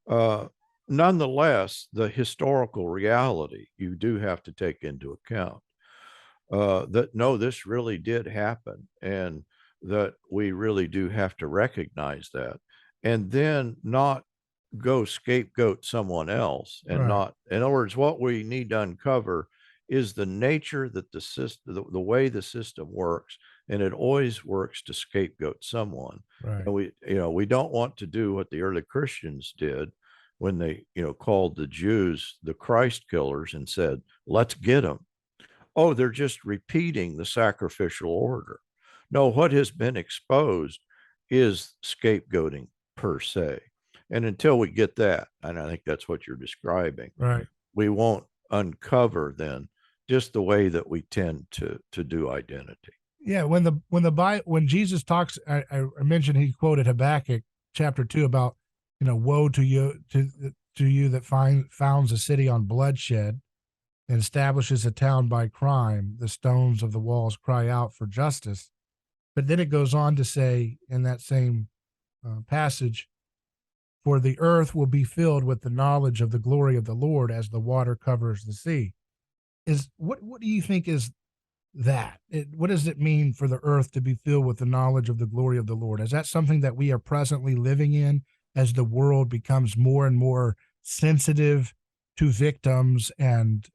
uh, nonetheless, the historical reality you do have to take into account, that no, this really did happen, and that we really do have to recognize that, and then not go scapegoat someone else, and right, not, in other words, what we need to uncover is the nature that the system, the way the system works, and it always works to scapegoat someone. right. And we don't want to do what the early Christians did when they, called the Jews the Christ killers and said, let's get them. Oh, they're just repeating the sacrificial order. No, what has been exposed is scapegoating per se. And until we get that, and I think that's what you're describing, Right. we won't uncover then just the way that we tend to do identity. Yeah. When Jesus talks, I mentioned he quoted Habakkuk chapter 2 about, woe to you that founds a city on bloodshed and establishes a town by crime. The stones of the walls cry out for justice. But then it goes on to say in that same passage, for the earth will be filled with the knowledge of the glory of the Lord as the water covers the sea. What do you think is that? What does it mean for the earth to be filled with the knowledge of the glory of the Lord? Is that something that we are presently living in as the world becomes more and more sensitive to victims and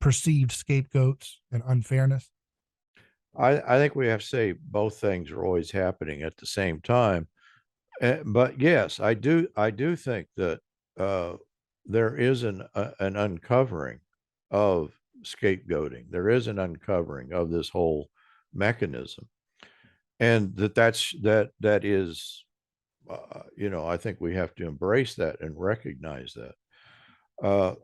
perceived scapegoats and unfairness? I think we have to say both things are always happening at the same time. But yes, I do think that uh, there is an uncovering of scapegoating. There is an uncovering of this whole mechanism, and that is, I think we have to embrace that and recognize that.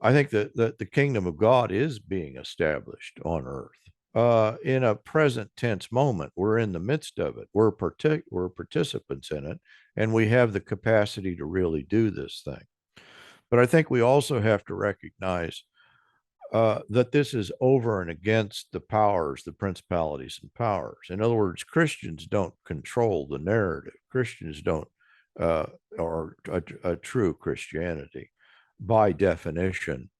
I think that the kingdom of God is being established on earth. In a present tense moment, we're in the midst of it. We're participants in it, and we have the capacity to really do this thing. But I think we also have to recognize that this is over and against the powers, the principalities and powers. In other words, Christians don't control the narrative. Christians don't, or a true Christianity, by definition,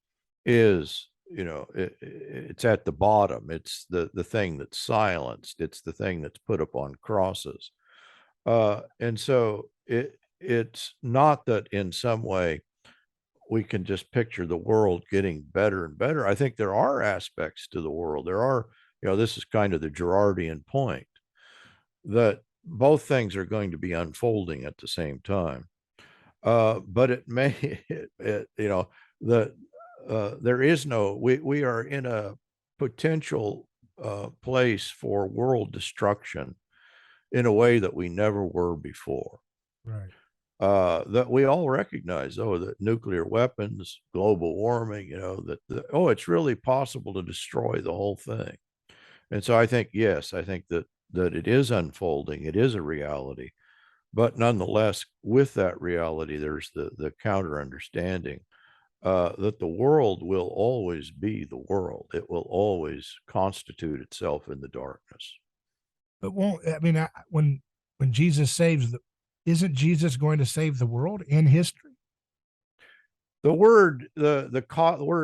is, it's at the bottom. It's the thing that's silenced. It's the thing that's put upon crosses. And so it's not that in some way we can just picture the world getting better and better. I think there are aspects to the world. There are, this is kind of the Girardian point, that both things are going to be unfolding at the same time. But it may, that there is no, we are in a potential place for world destruction in a way that we never were before. Right. That we all recognize, that nuclear weapons, global warming, it's really possible to destroy the whole thing. And so I think, yes, I think that it is unfolding. It is a reality. But nonetheless, with that reality, there's the counter understanding that the world will always be the world. It will always constitute itself in the darkness. But won't I mean when Jesus saves isn't Jesus going to save the world in history? The word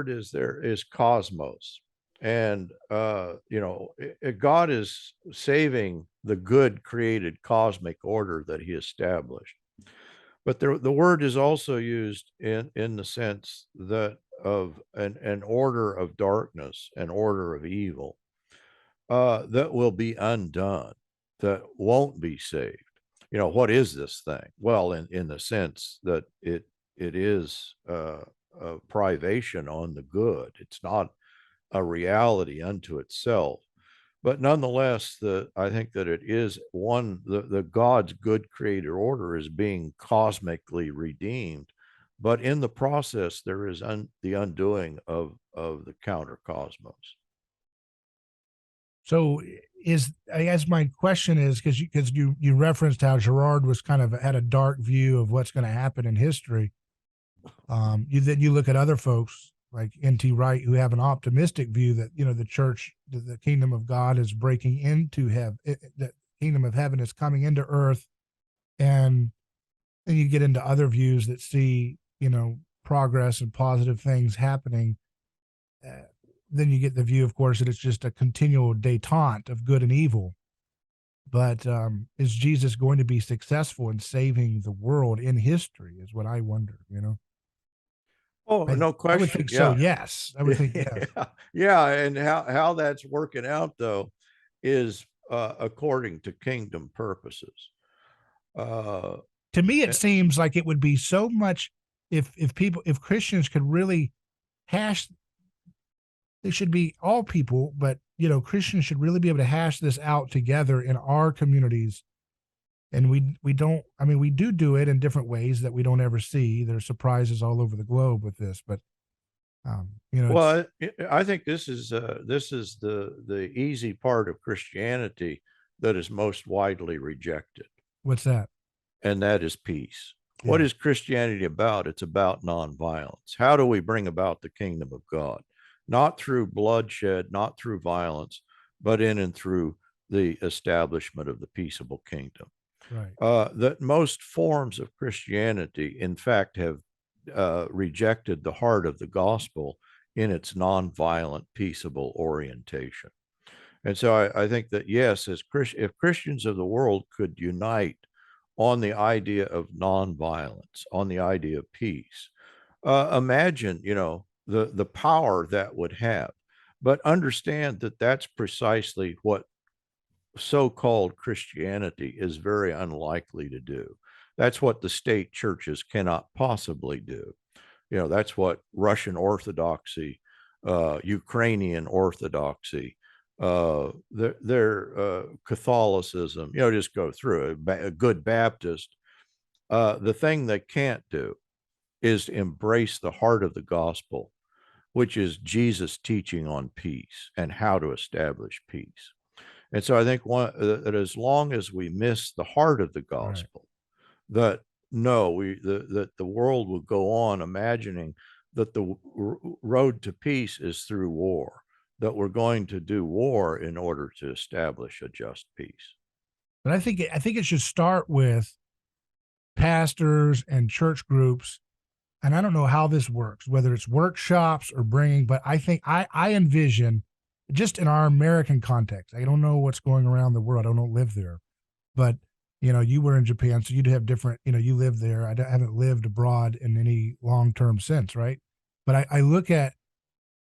is there is cosmos, And God is saving the good created cosmic order that he established. But the word is also used in the sense that of an order of darkness, an order of evil, that will be undone, that won't be saved. What is this thing? Well, in the sense that it is a privation on the good. It's not a reality unto itself. But nonetheless, I think that it is the God's good created order is being cosmically redeemed, but in the process there is the undoing of the counter cosmos. So I guess my question is, because you referenced how Girard was kind of had a dark view of what's going to happen in history. You look at other folks like N.T. Wright, who have an optimistic view that, the church, the kingdom of God is breaking into heaven, the kingdom of heaven is coming into earth. And then you get into other views that see, progress and positive things happening. Then you get the view, of course, that it's just a continual detente of good and evil. But is Jesus going to be successful in saving the world in history is what I wonder, Oh, no question. I would think so. Yes. I would think yes. Yeah. And how that's working out though is according to kingdom purposes. To me, it seems like it would be so much if Christians could really hash. They should be all people, but Christians should really be able to hash this out together in our communities. And we don't. I mean, we do it in different ways that we don't ever see. There's surprises all over the globe with this, but well, I think this is the easy part of Christianity that is most widely rejected. What's that? And that is peace. Yeah. What is Christianity about? It's about nonviolence. How do we bring about the kingdom of God? Not through bloodshed, not through violence, but in and through the establishment of the peaceable kingdom. Right. That most forms of Christianity, in fact, have rejected the heart of the gospel in its nonviolent, peaceable orientation. And so I think that, yes, if Christians of the world could unite on the idea of nonviolence, on the idea of peace, imagine, the power that would have. But understand that that's precisely what so-called Christianity is very unlikely to do. That's what the state churches cannot possibly do. That's what Russian Orthodoxy, Ukrainian Orthodoxy, their Catholicism, just go through a good Baptist. The thing they can't do is embrace the heart of the gospel, which is Jesus' teaching on peace and how to establish peace. And so I think that as long as we miss the heart of the gospel, right, that the world will go on imagining that the road to peace is through war, that we're going to do war in order to establish a just peace. But I think it should start with pastors and church groups. And I don't know how this works, whether it's workshops or but I think I envision, just in our American context, I don't know what's going around the world. I don't live there, but you were in Japan, so you'd have different, you live there. I haven't lived abroad in any long-term sense. Right. But I look at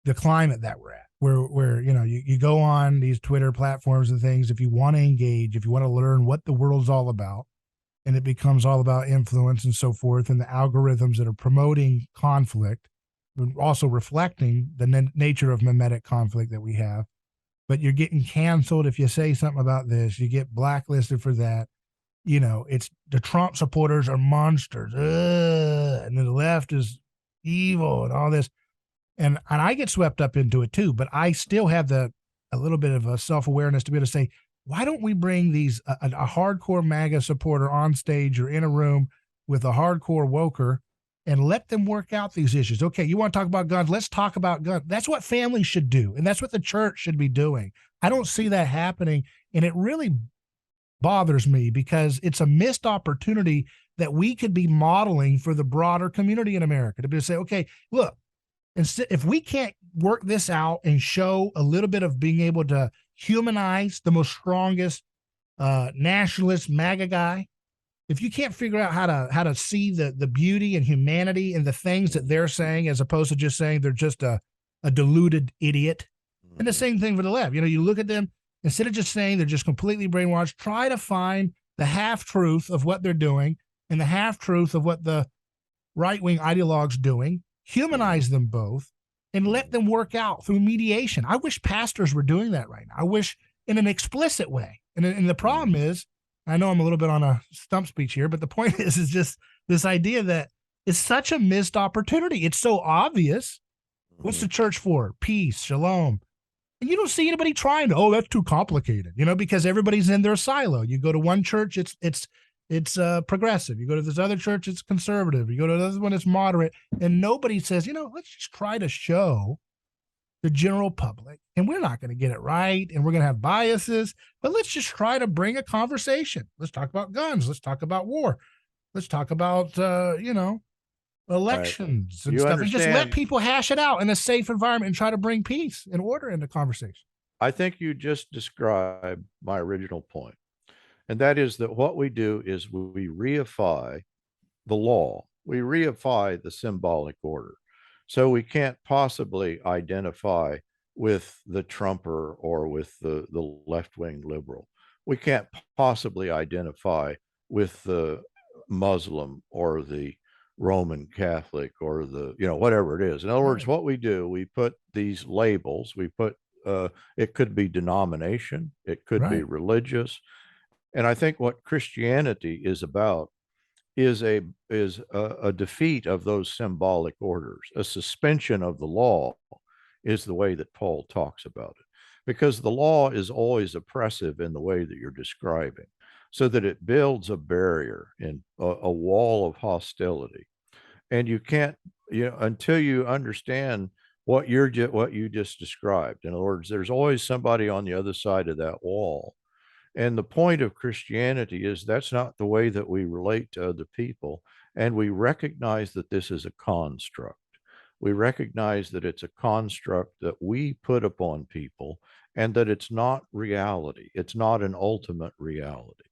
the climate that we're at, where you go on these Twitter platforms and things, if you want to engage, if you want to learn what the world's all about, and it becomes all about influence and so forth, and the algorithms that are promoting conflict, but also reflecting the nature of mimetic conflict that we have. But you're getting canceled if you say something about this. You get blacklisted for that. It's the Trump supporters are monsters, and then the left is evil and all this. And I get swept up into it too, but I still have a little bit of a self-awareness to be able to say, why don't we bring a hardcore MAGA supporter on stage or in a room with a hardcore woker and let them work out these issues? Okay, you want to talk about guns? Let's talk about guns. That's what families should do, and that's what the church should be doing. I don't see that happening, and it really bothers me because it's a missed opportunity that we could be modeling for the broader community in America to be able to say, okay, look, if we can't work this out and show a little bit of being able to humanize the most strongest nationalist MAGA guy, if you can't figure out how to see the beauty and humanity in the things that they're saying, as opposed to just saying they're just a deluded idiot. And the same thing for the left. You look at them, instead of just saying they're just completely brainwashed, try to find the half truth of what they're doing and the half truth of what the right wing ideologues doing. Humanize them both and let them work out through mediation. I wish pastors were doing that right now. I wish in an explicit way. And the problem is, I know I'm a little bit on a stump speech here, but the point is just this idea that it's such a missed opportunity. It's so obvious. What's the church for? Peace, shalom. And you don't see anybody trying to, oh, that's too complicated, because everybody's in their silo. You go to one church, it's progressive. You go to this other church, it's conservative. You go to this one, it's moderate. And nobody says, let's just try to show the general public, and we're not going to get it right, and we're going to have biases, but let's just try to bring a conversation. Let's talk about guns. Let's talk about war. Let's talk about, elections and stuff, and just let people hash it out in a safe environment and try to bring peace and order into conversation. I think you just described my original point. And that is that what we do is we reify the law. We reify the symbolic order. So we can't possibly identify with the Trumper or with the left-wing liberal. We can't possibly identify with the Muslim or the Roman Catholic or the, whatever it is. In other words, what we do, we put these labels, we put, it could be denomination, it could be religious. And I think what Christianity is about is a defeat of those symbolic orders. A suspension of the law is the way that Paul talks about it, because the law is always oppressive in the way that you're describing, so that it builds a barrier in a wall of hostility. And you can't, until you understand what you just described. In other words, there's always somebody on the other side of that wall. And the point of Christianity is that's not the way that we relate to other people. And we recognize that this is a construct. We recognize that it's a construct that we put upon people and that it's not reality. It's not an ultimate reality.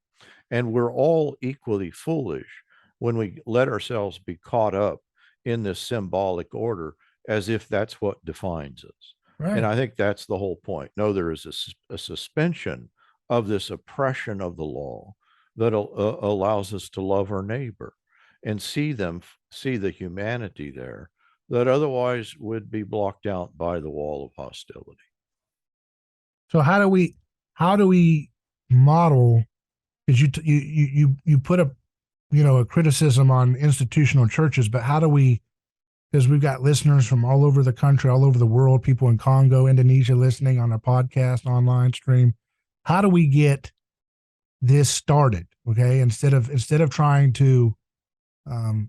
And we're all equally foolish when we let ourselves be caught up in this symbolic order as if that's what defines us. And I think that's the whole point. No, there is a suspension of this oppression of the law that allows us to love our neighbor and see the humanity there that otherwise would be blocked out by the wall of hostility. So how do we model? Because you put a criticism on institutional churches, but how do we? Because we've got listeners from all over the country, all over the world, people in Congo, Indonesia, listening on a podcast, online stream. How do we get this started? Okay, instead of trying to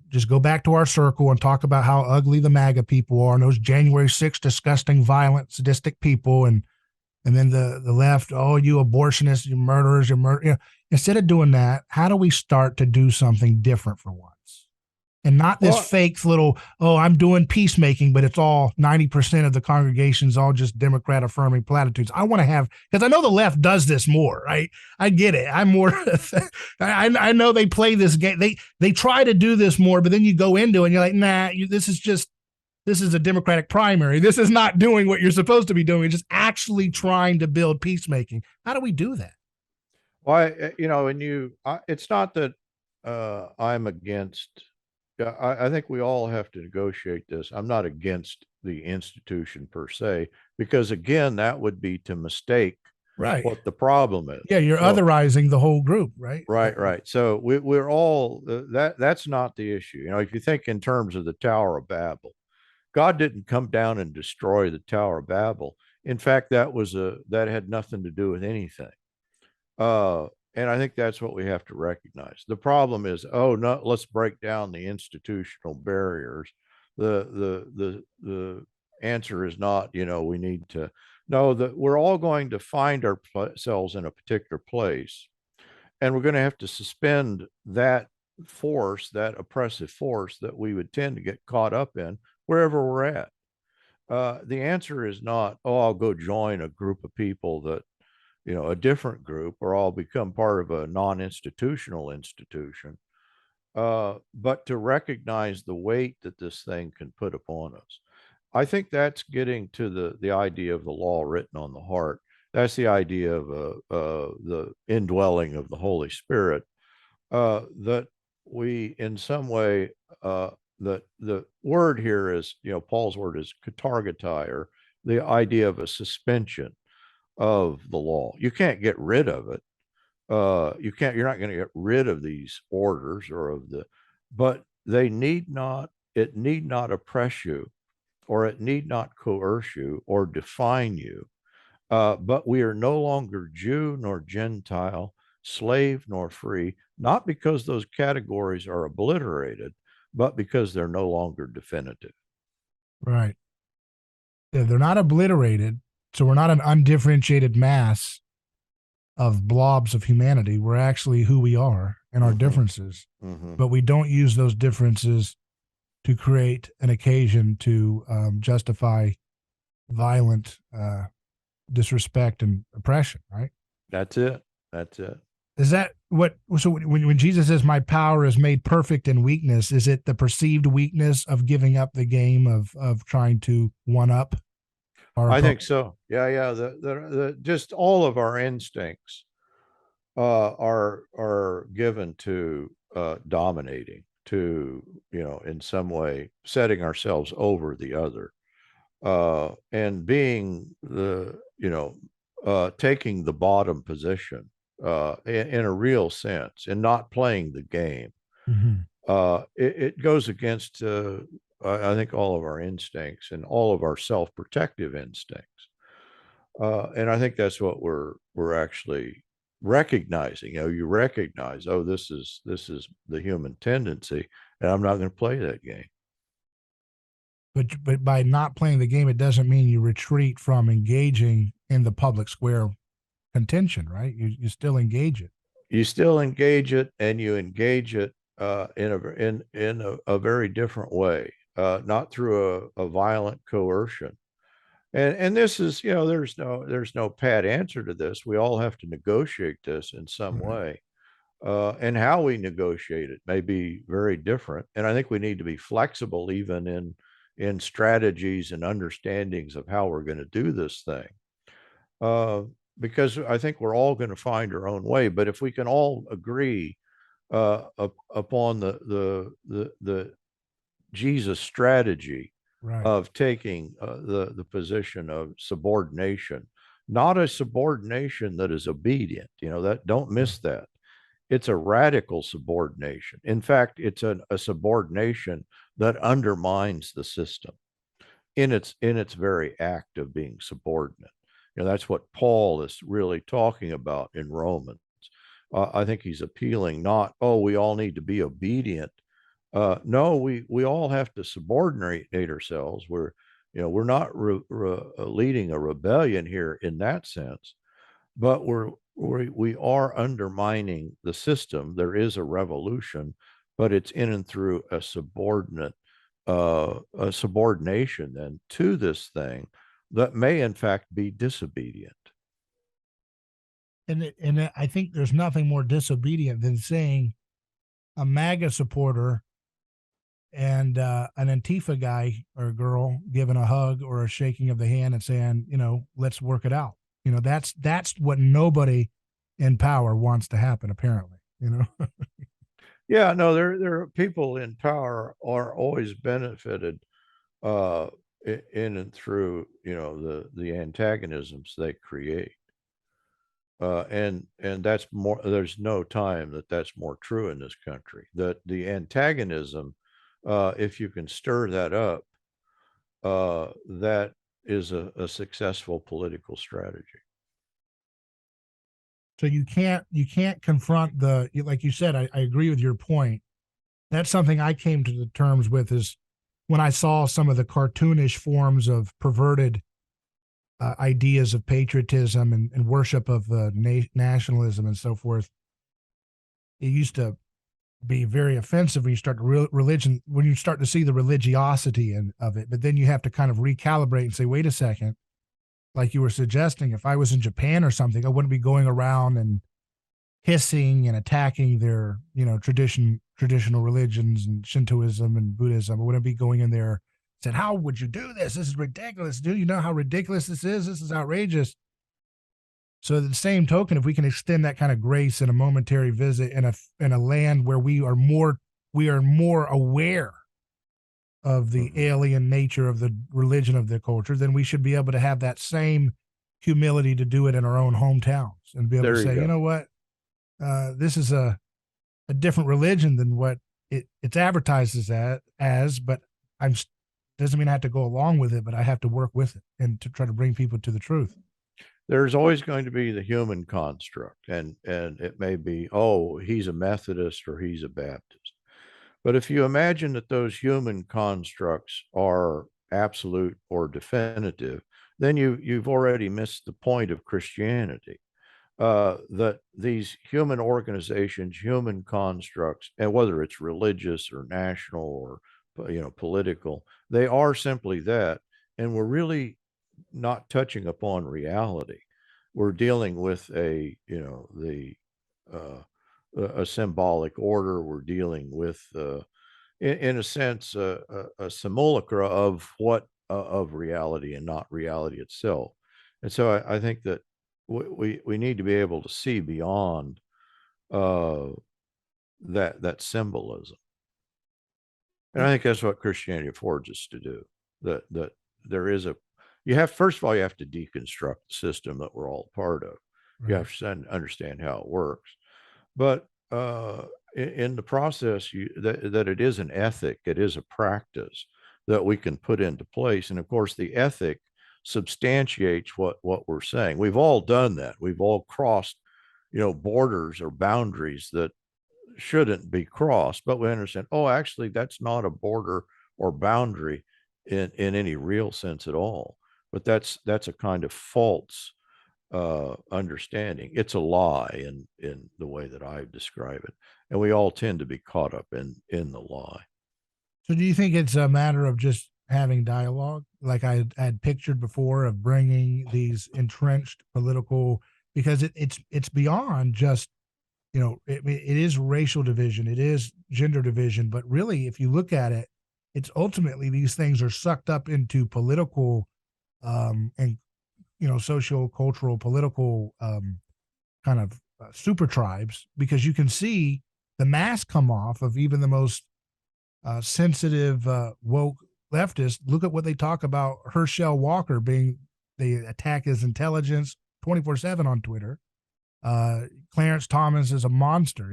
just go back to our circle and talk about how ugly the MAGA people are and those January 6th disgusting, violent, sadistic people, and then the left, oh, you abortionists, you murderers, you murder. Instead of doing that, how do we start to do something different for once? And not this fake little, oh, I'm doing peacemaking, but it's all 90% of the congregation's all just Democrat affirming platitudes. I want to have, because I know the left does this more, right? I get it. I'm more, I know they play this game. They try to do this more, but then you go into it and you're like, nah, this is a Democratic primary. This is not doing what you're supposed to be doing. It's just actually trying to build peacemaking. How do we do that? Well, it's not that I'm against. I think we all have to negotiate this. I'm not against the institution per se, because again, that would be to mistake what the problem is. Yeah, you're otherizing the whole group, right? Right. So we're all that's not the issue. If you think in terms of the Tower of Babel, God didn't come down and destroy the Tower of Babel. In fact, that had nothing to do with anything. And I think that's what we have to recognize. The problem is, oh no, let's break down the institutional barriers. The answer is not, we need to know that we're all going to find ourselves in a particular place, and we're going to have to suspend that force, that oppressive force that we would tend to get caught up in wherever we're at. The answer is not, oh, I'll go join a group of people that, a different group, or I'll become part of a non-institutional institution. But to recognize the weight that this thing can put upon us. I think that's getting to the idea of the law written on the heart. That's the idea of the indwelling of the Holy Spirit, that we, in some way, the word here is, Paul's word is katargatai, or the idea of a suspension of the law. You can't get rid of it. You're not going to get rid of these orders but it need not oppress you, or it need not coerce you or define you. But we are no longer Jew nor Gentile, slave nor free, not because those categories are obliterated, but because they're no longer definitive. Right. Yeah, they're not obliterated. So we're not an undifferentiated mass of blobs of humanity. We're actually who we are and our differences, but we don't use those differences to create an occasion to justify violent disrespect and oppression, right? That's it. That's it. Is that what? So when Jesus says, "My power is made perfect in weakness," is it the perceived weakness of giving up the game of trying to one up? I think so. Yeah. Just all of our instincts are given to dominating, to, in some way setting ourselves over the other, and being taking the bottom position, in a real sense, and not playing the game. It goes against, I think, all of our instincts and all of our self-protective instincts. And I think that's what we're actually recognizing. You recognize, oh, this is the human tendency, and I'm not going to play that game. But by not playing the game, it doesn't mean you retreat from engaging in the public square contention, right? You still engage it. You still engage it, and you engage it in a very different way, not through a violent coercion. And this is, there's no pat answer to this. We all have to negotiate this in some way. And how we negotiate it may be very different. And I think we need to be flexible even in strategies and understandings of how we're going to do this thing. Because I think we're all going to find our own way. But if we can all agree upon the Jesus strategy, right, of taking the position of subordination, not a subordination that is obedient, that don't miss that. It's a radical subordination. In fact, it's a subordination that undermines the system in its very act of being subordinate. That's what Paul is really talking about in Romans. I think he's appealing not, oh, we all need to be obedient. No, we all have to subordinate ourselves. We're not leading a rebellion here in that sense, but we are undermining the system. There is a revolution, but it's in and through a subordination then to this thing that may in fact be disobedient. And I think there's nothing more disobedient than saying a MAGA supporter and an Antifa guy or girl giving a hug or a shaking of the hand and saying, let's work it out. That's what nobody in power wants to happen, apparently. Yeah, no, there are people in power are always benefited in and through, the antagonisms they create. And that's more, there's no time that's more true in this country, that the antagonism, if you can stir that up, that is a successful political strategy. So you can't confront like you said, I agree with your point. That's something I came to the terms with is when I saw some of the cartoonish forms of perverted ideas of patriotism and worship of nationalism and so forth. It used to be very offensive when you start to religion, when you start to see the religiosity of it. But then you have to kind of recalibrate and say, wait a second, like you were suggesting, if I was in Japan or something, I wouldn't be going around and hissing and attacking their, traditional religions and Shintoism and Buddhism. I wouldn't be going in there and said, how would you do this? This is ridiculous. Do you know how ridiculous this is? This is outrageous. So at the same token, if we can extend that kind of grace in a momentary visit in a land where we are more aware of the alien nature of the religion of the culture, then we should be able to have that same humility to do it in our own hometowns and be able to say, you know what, this is a different religion than what it's advertised as, but doesn't mean I have to go along with it, but I have to work with it and to try to bring people to the truth. There's always going to be the human construct, and it may be, oh, he's a Methodist or he's a Baptist. But if you imagine that those human constructs are absolute or definitive, then you've already missed the point of Christianity. That these human organizations, human constructs, and whether it's religious or national or political, they are simply that, and we're really not touching upon reality. We're dealing with a symbolic order. We're dealing with in a sense a simulacra of what of reality and not reality itself. And so I think that we need to be able to see beyond that symbolism. And I think that's what Christianity affords us to do. That there is first of all, you have to deconstruct the system that we're all part of. Right. You have to understand how it works. But in the process, that it is an ethic, it is a practice that we can put into place. And of course, the ethic substantiates what we're saying. We've all done that. We've all crossed, borders or boundaries that shouldn't be crossed, but we understand, oh, actually, that's not a border or boundary in any real sense at all. But that's a kind of false understanding. It's a lie in the way that I describe it, and we all tend to be caught up in the lie. So, do you think it's a matter of just having dialogue, like I had pictured before, of bringing these entrenched political, because it's beyond just, it is racial division, it is gender division, but really, if you look at it, it's ultimately these things are sucked up into political and social, cultural, political kind of super tribes, because you can see the mask come off of even the most sensitive woke leftists. Look at what they talk about Herschel Walker they attack his intelligence 24/7 on Twitter. Clarence Thomas is a monster.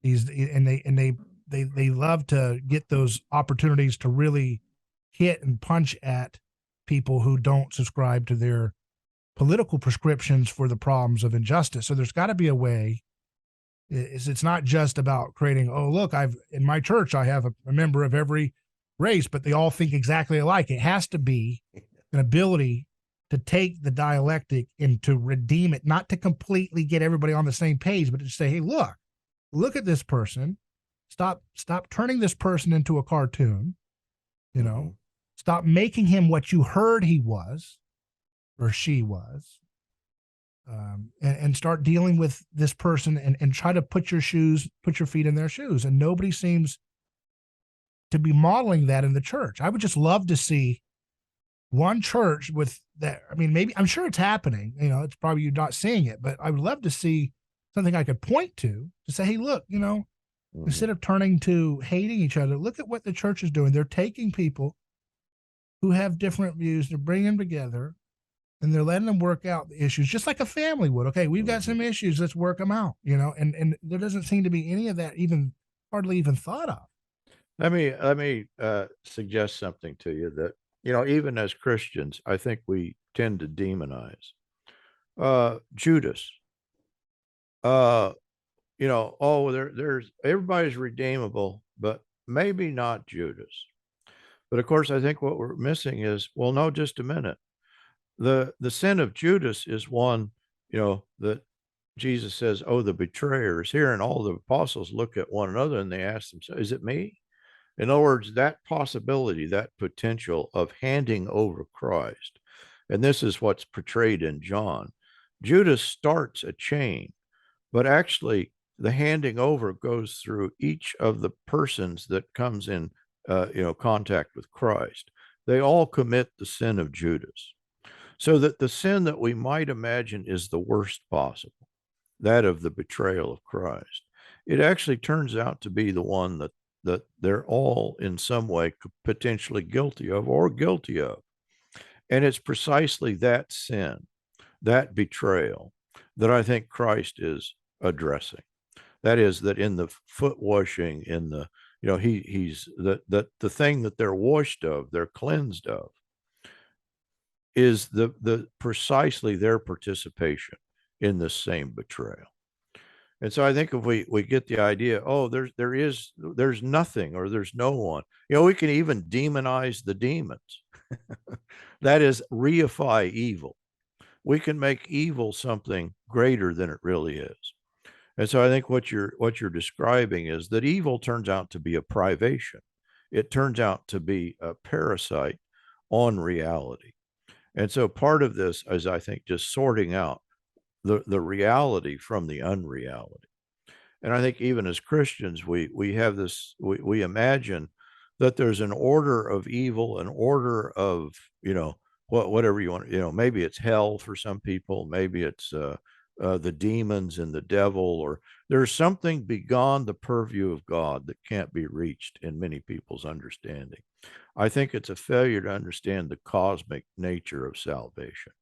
They love to get those opportunities to really hit and punch at people who don't subscribe to their political prescriptions for the problems of injustice. So there's got to be a way. It's not just about creating, oh, look, in my church, I have a member of every race, but they all think exactly alike. It has to be an ability to take the dialectic and to redeem it, not to completely get everybody on the same page, but to say, hey, look at this person. Stop turning this person into a cartoon, stop making him what you heard he was or she was, and start dealing with this person and try to put your feet in their shoes. And nobody seems to be modeling that in the church. I would just love to see one church with that. I mean, maybe, I'm sure it's happening, it's probably you're not seeing it, but I would love to see something I could point to say, hey, look, instead of turning to hating each other, look at what the church is doing. They're taking people who have different views, they're bringing them together, and they're letting them work out the issues just like a family would. Okay, we've got some issues, let's work them out, and there doesn't seem to be any of that hardly even thought of. Let me suggest something to you that, even as Christians, I think we tend to demonize Judas. There's everybody's redeemable, but maybe not Judas. But of course, I think what we're missing is, well, no, just a minute. The sin of Judas is one, that Jesus says, "Oh, the betrayer is here," and all the apostles look at one another and they ask themselves, "Is it me?" In other words, that possibility, that potential of handing over Christ, and this is what's portrayed in John. Judas starts a chain, but actually the handing over goes through each of the persons that comes in contact with Christ. They all commit the sin of Judas. So that the sin that we might imagine is the worst possible, that of the betrayal of Christ, it actually turns out to be the one that they're all in some way potentially guilty of or guilty of. And it's precisely that sin, that betrayal, that I think Christ is addressing. That is, that in the foot washing, in the, he's that the thing that they're washed of, they're cleansed of, is the precisely their participation in the same betrayal. And so I think if we get the idea, oh, there's nothing or there's no one, we can even demonize the demons. That is, reify evil. We can make evil something greater than it really is. And so I think what you're describing is that evil turns out to be a privation. It turns out to be a parasite on reality. And so part of this is, I think, just sorting out the reality from the unreality. And I think even as Christians, we have this, we imagine that there's an order of evil, an order of, whatever you want, maybe it's hell for some people, maybe it's the demons and the devil, or there's something beyond the purview of God that can't be reached in many people's understanding. I think it's a failure to understand the cosmic nature of salvation,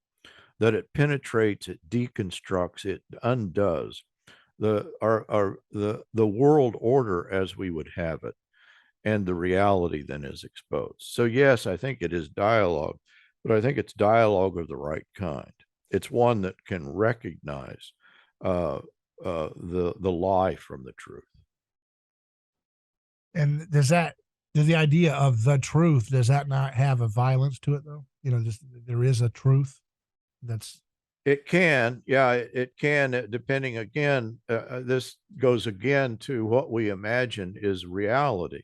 that it penetrates, it deconstructs, it undoes the world order as we would have it, and the reality then is exposed. So yes, I think it is dialogue, but I think it's dialogue of the right kind. It's one that can recognize the lie from the truth. And does the idea of the truth, does that not have a violence to it though? Just there is a truth that's. It can, yeah, it can, depending again, this goes again to what we imagine is reality.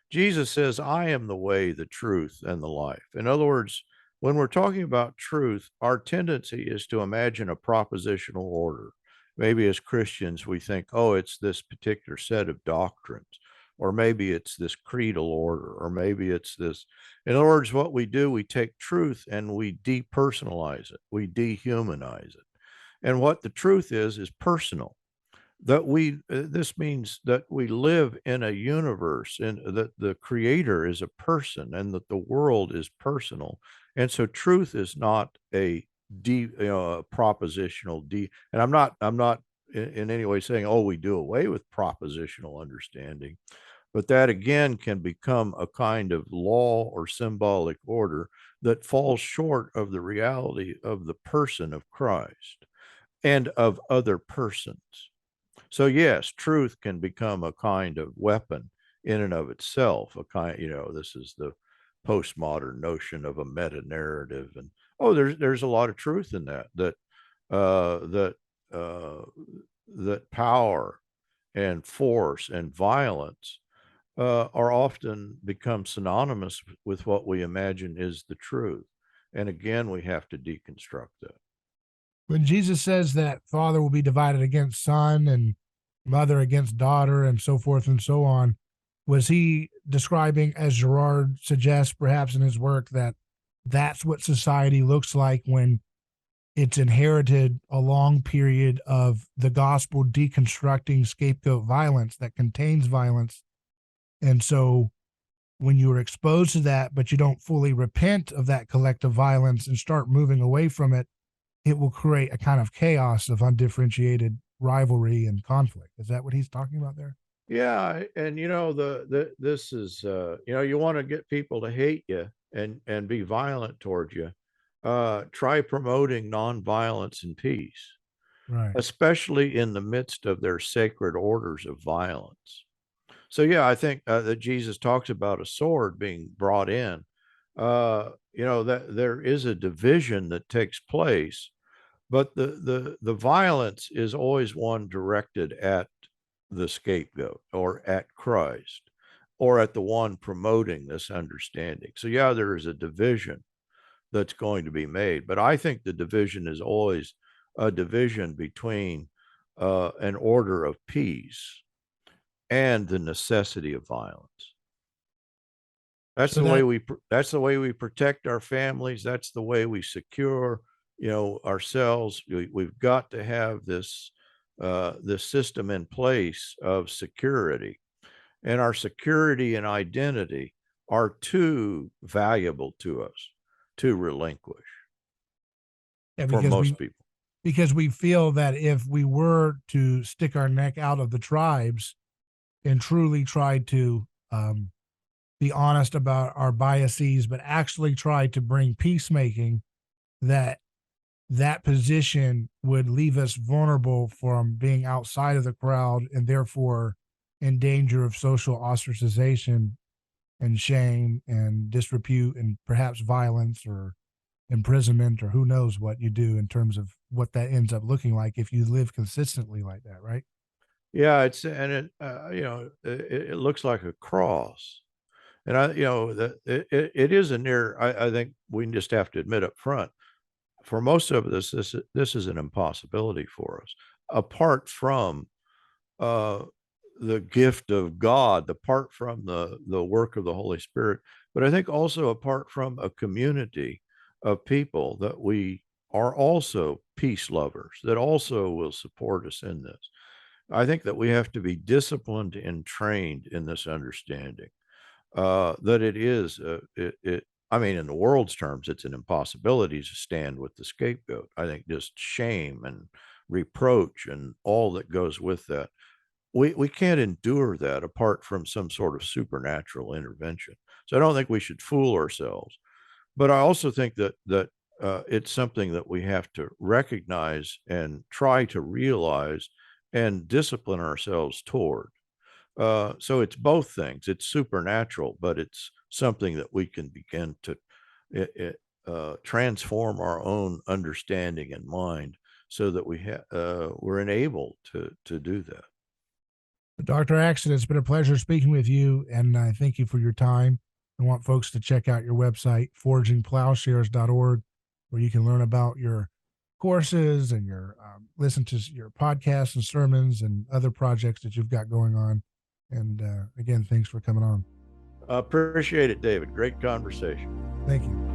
Jesus says, "I am the way, the truth, and the life." In other words, when we're talking about truth, our tendency is to imagine a propositional order. Maybe as Christians, we think, oh, it's this particular set of doctrines, or maybe it's this creedal order, or maybe it's this. In other words, what we do, we take truth and we depersonalize it, we dehumanize it. And what the truth is personal. This means that we live in a universe and that the creator is a person and that the world is personal. And so truth is not a a propositional and I'm not in any way saying, oh, we do away with propositional understanding, but that again can become a kind of law or symbolic order that falls short of the reality of the person of Christ and of other persons. So yes, truth can become a kind of weapon in and of itself, a kind, this is the postmodern notion of a meta narrative. And oh, there's a lot of truth in uh that uh that power and force and violence are often become synonymous with what we imagine is the truth. And again, we have to deconstruct that. When Jesus says that father will be divided against son and mother against daughter and so forth and so on, was he describing, as Girard suggests perhaps in his work, that that's what society looks like when it's inherited a long period of the gospel deconstructing scapegoat violence that contains violence? And so when you are exposed to that, but you don't fully repent of that collective violence and start moving away from it, it will create a kind of chaos of undifferentiated rivalry and conflict. Is that what he's talking about there? Yeah, and this is you want to get people to hate you and be violent towards you. Try promoting nonviolence and peace, Right. especially in the midst of their sacred orders of violence. So yeah, I think that Jesus talks about a sword being brought in. That there is a division that takes place But the violence is always one directed at the scapegoat or at Christ or at the one promoting this understanding. So yeah, there is a division that's going to be made, but I think the division is always a division between an order of peace and the necessity of violence. That's So the way that we protect our families. That's the way we secure, ourselves. We've got to have this system in place of security, and our security and identity are too valuable to us to relinquish yeah, for most people. because we feel that if we were to stick our neck out of the tribes and truly try to be honest about our biases, but actually try to bring peacemaking, that position would leave us vulnerable from being outside of the crowd and therefore in danger of social ostracization and shame and disrepute and perhaps violence or imprisonment or who knows what you do in terms of what that ends up looking like if you live consistently like that, right? Yeah, it looks like a cross. And it is a near. I think we just have to admit up front. For most of this is an impossibility for us, apart from uh, the gift of God, apart from the work of the Holy Spirit, but I think also apart from a community of people that we are also peace lovers that also will support us in this. I think that we have to be disciplined and trained in this understanding that it is I mean, in the world's terms, it's an impossibility to stand with the scapegoat. I think just shame and reproach and all that goes with that. We can't endure that apart from some sort of supernatural intervention. So I don't think we should fool ourselves. But I also think that it's something that we have to recognize and try to realize and discipline ourselves toward. So it's both things. It's supernatural, but it's something that we can begin to transform our own understanding and mind so that we're enabled to do that. Dr. Axton, it's been a pleasure speaking with you, and I thank you for your time. I want folks to check out your website, forgingploughshares.org, where you can learn about your courses and your listen to your podcasts and sermons and other projects that you've got going on. And again, thanks for coming on. Appreciate it, David. Great conversation. Thank you.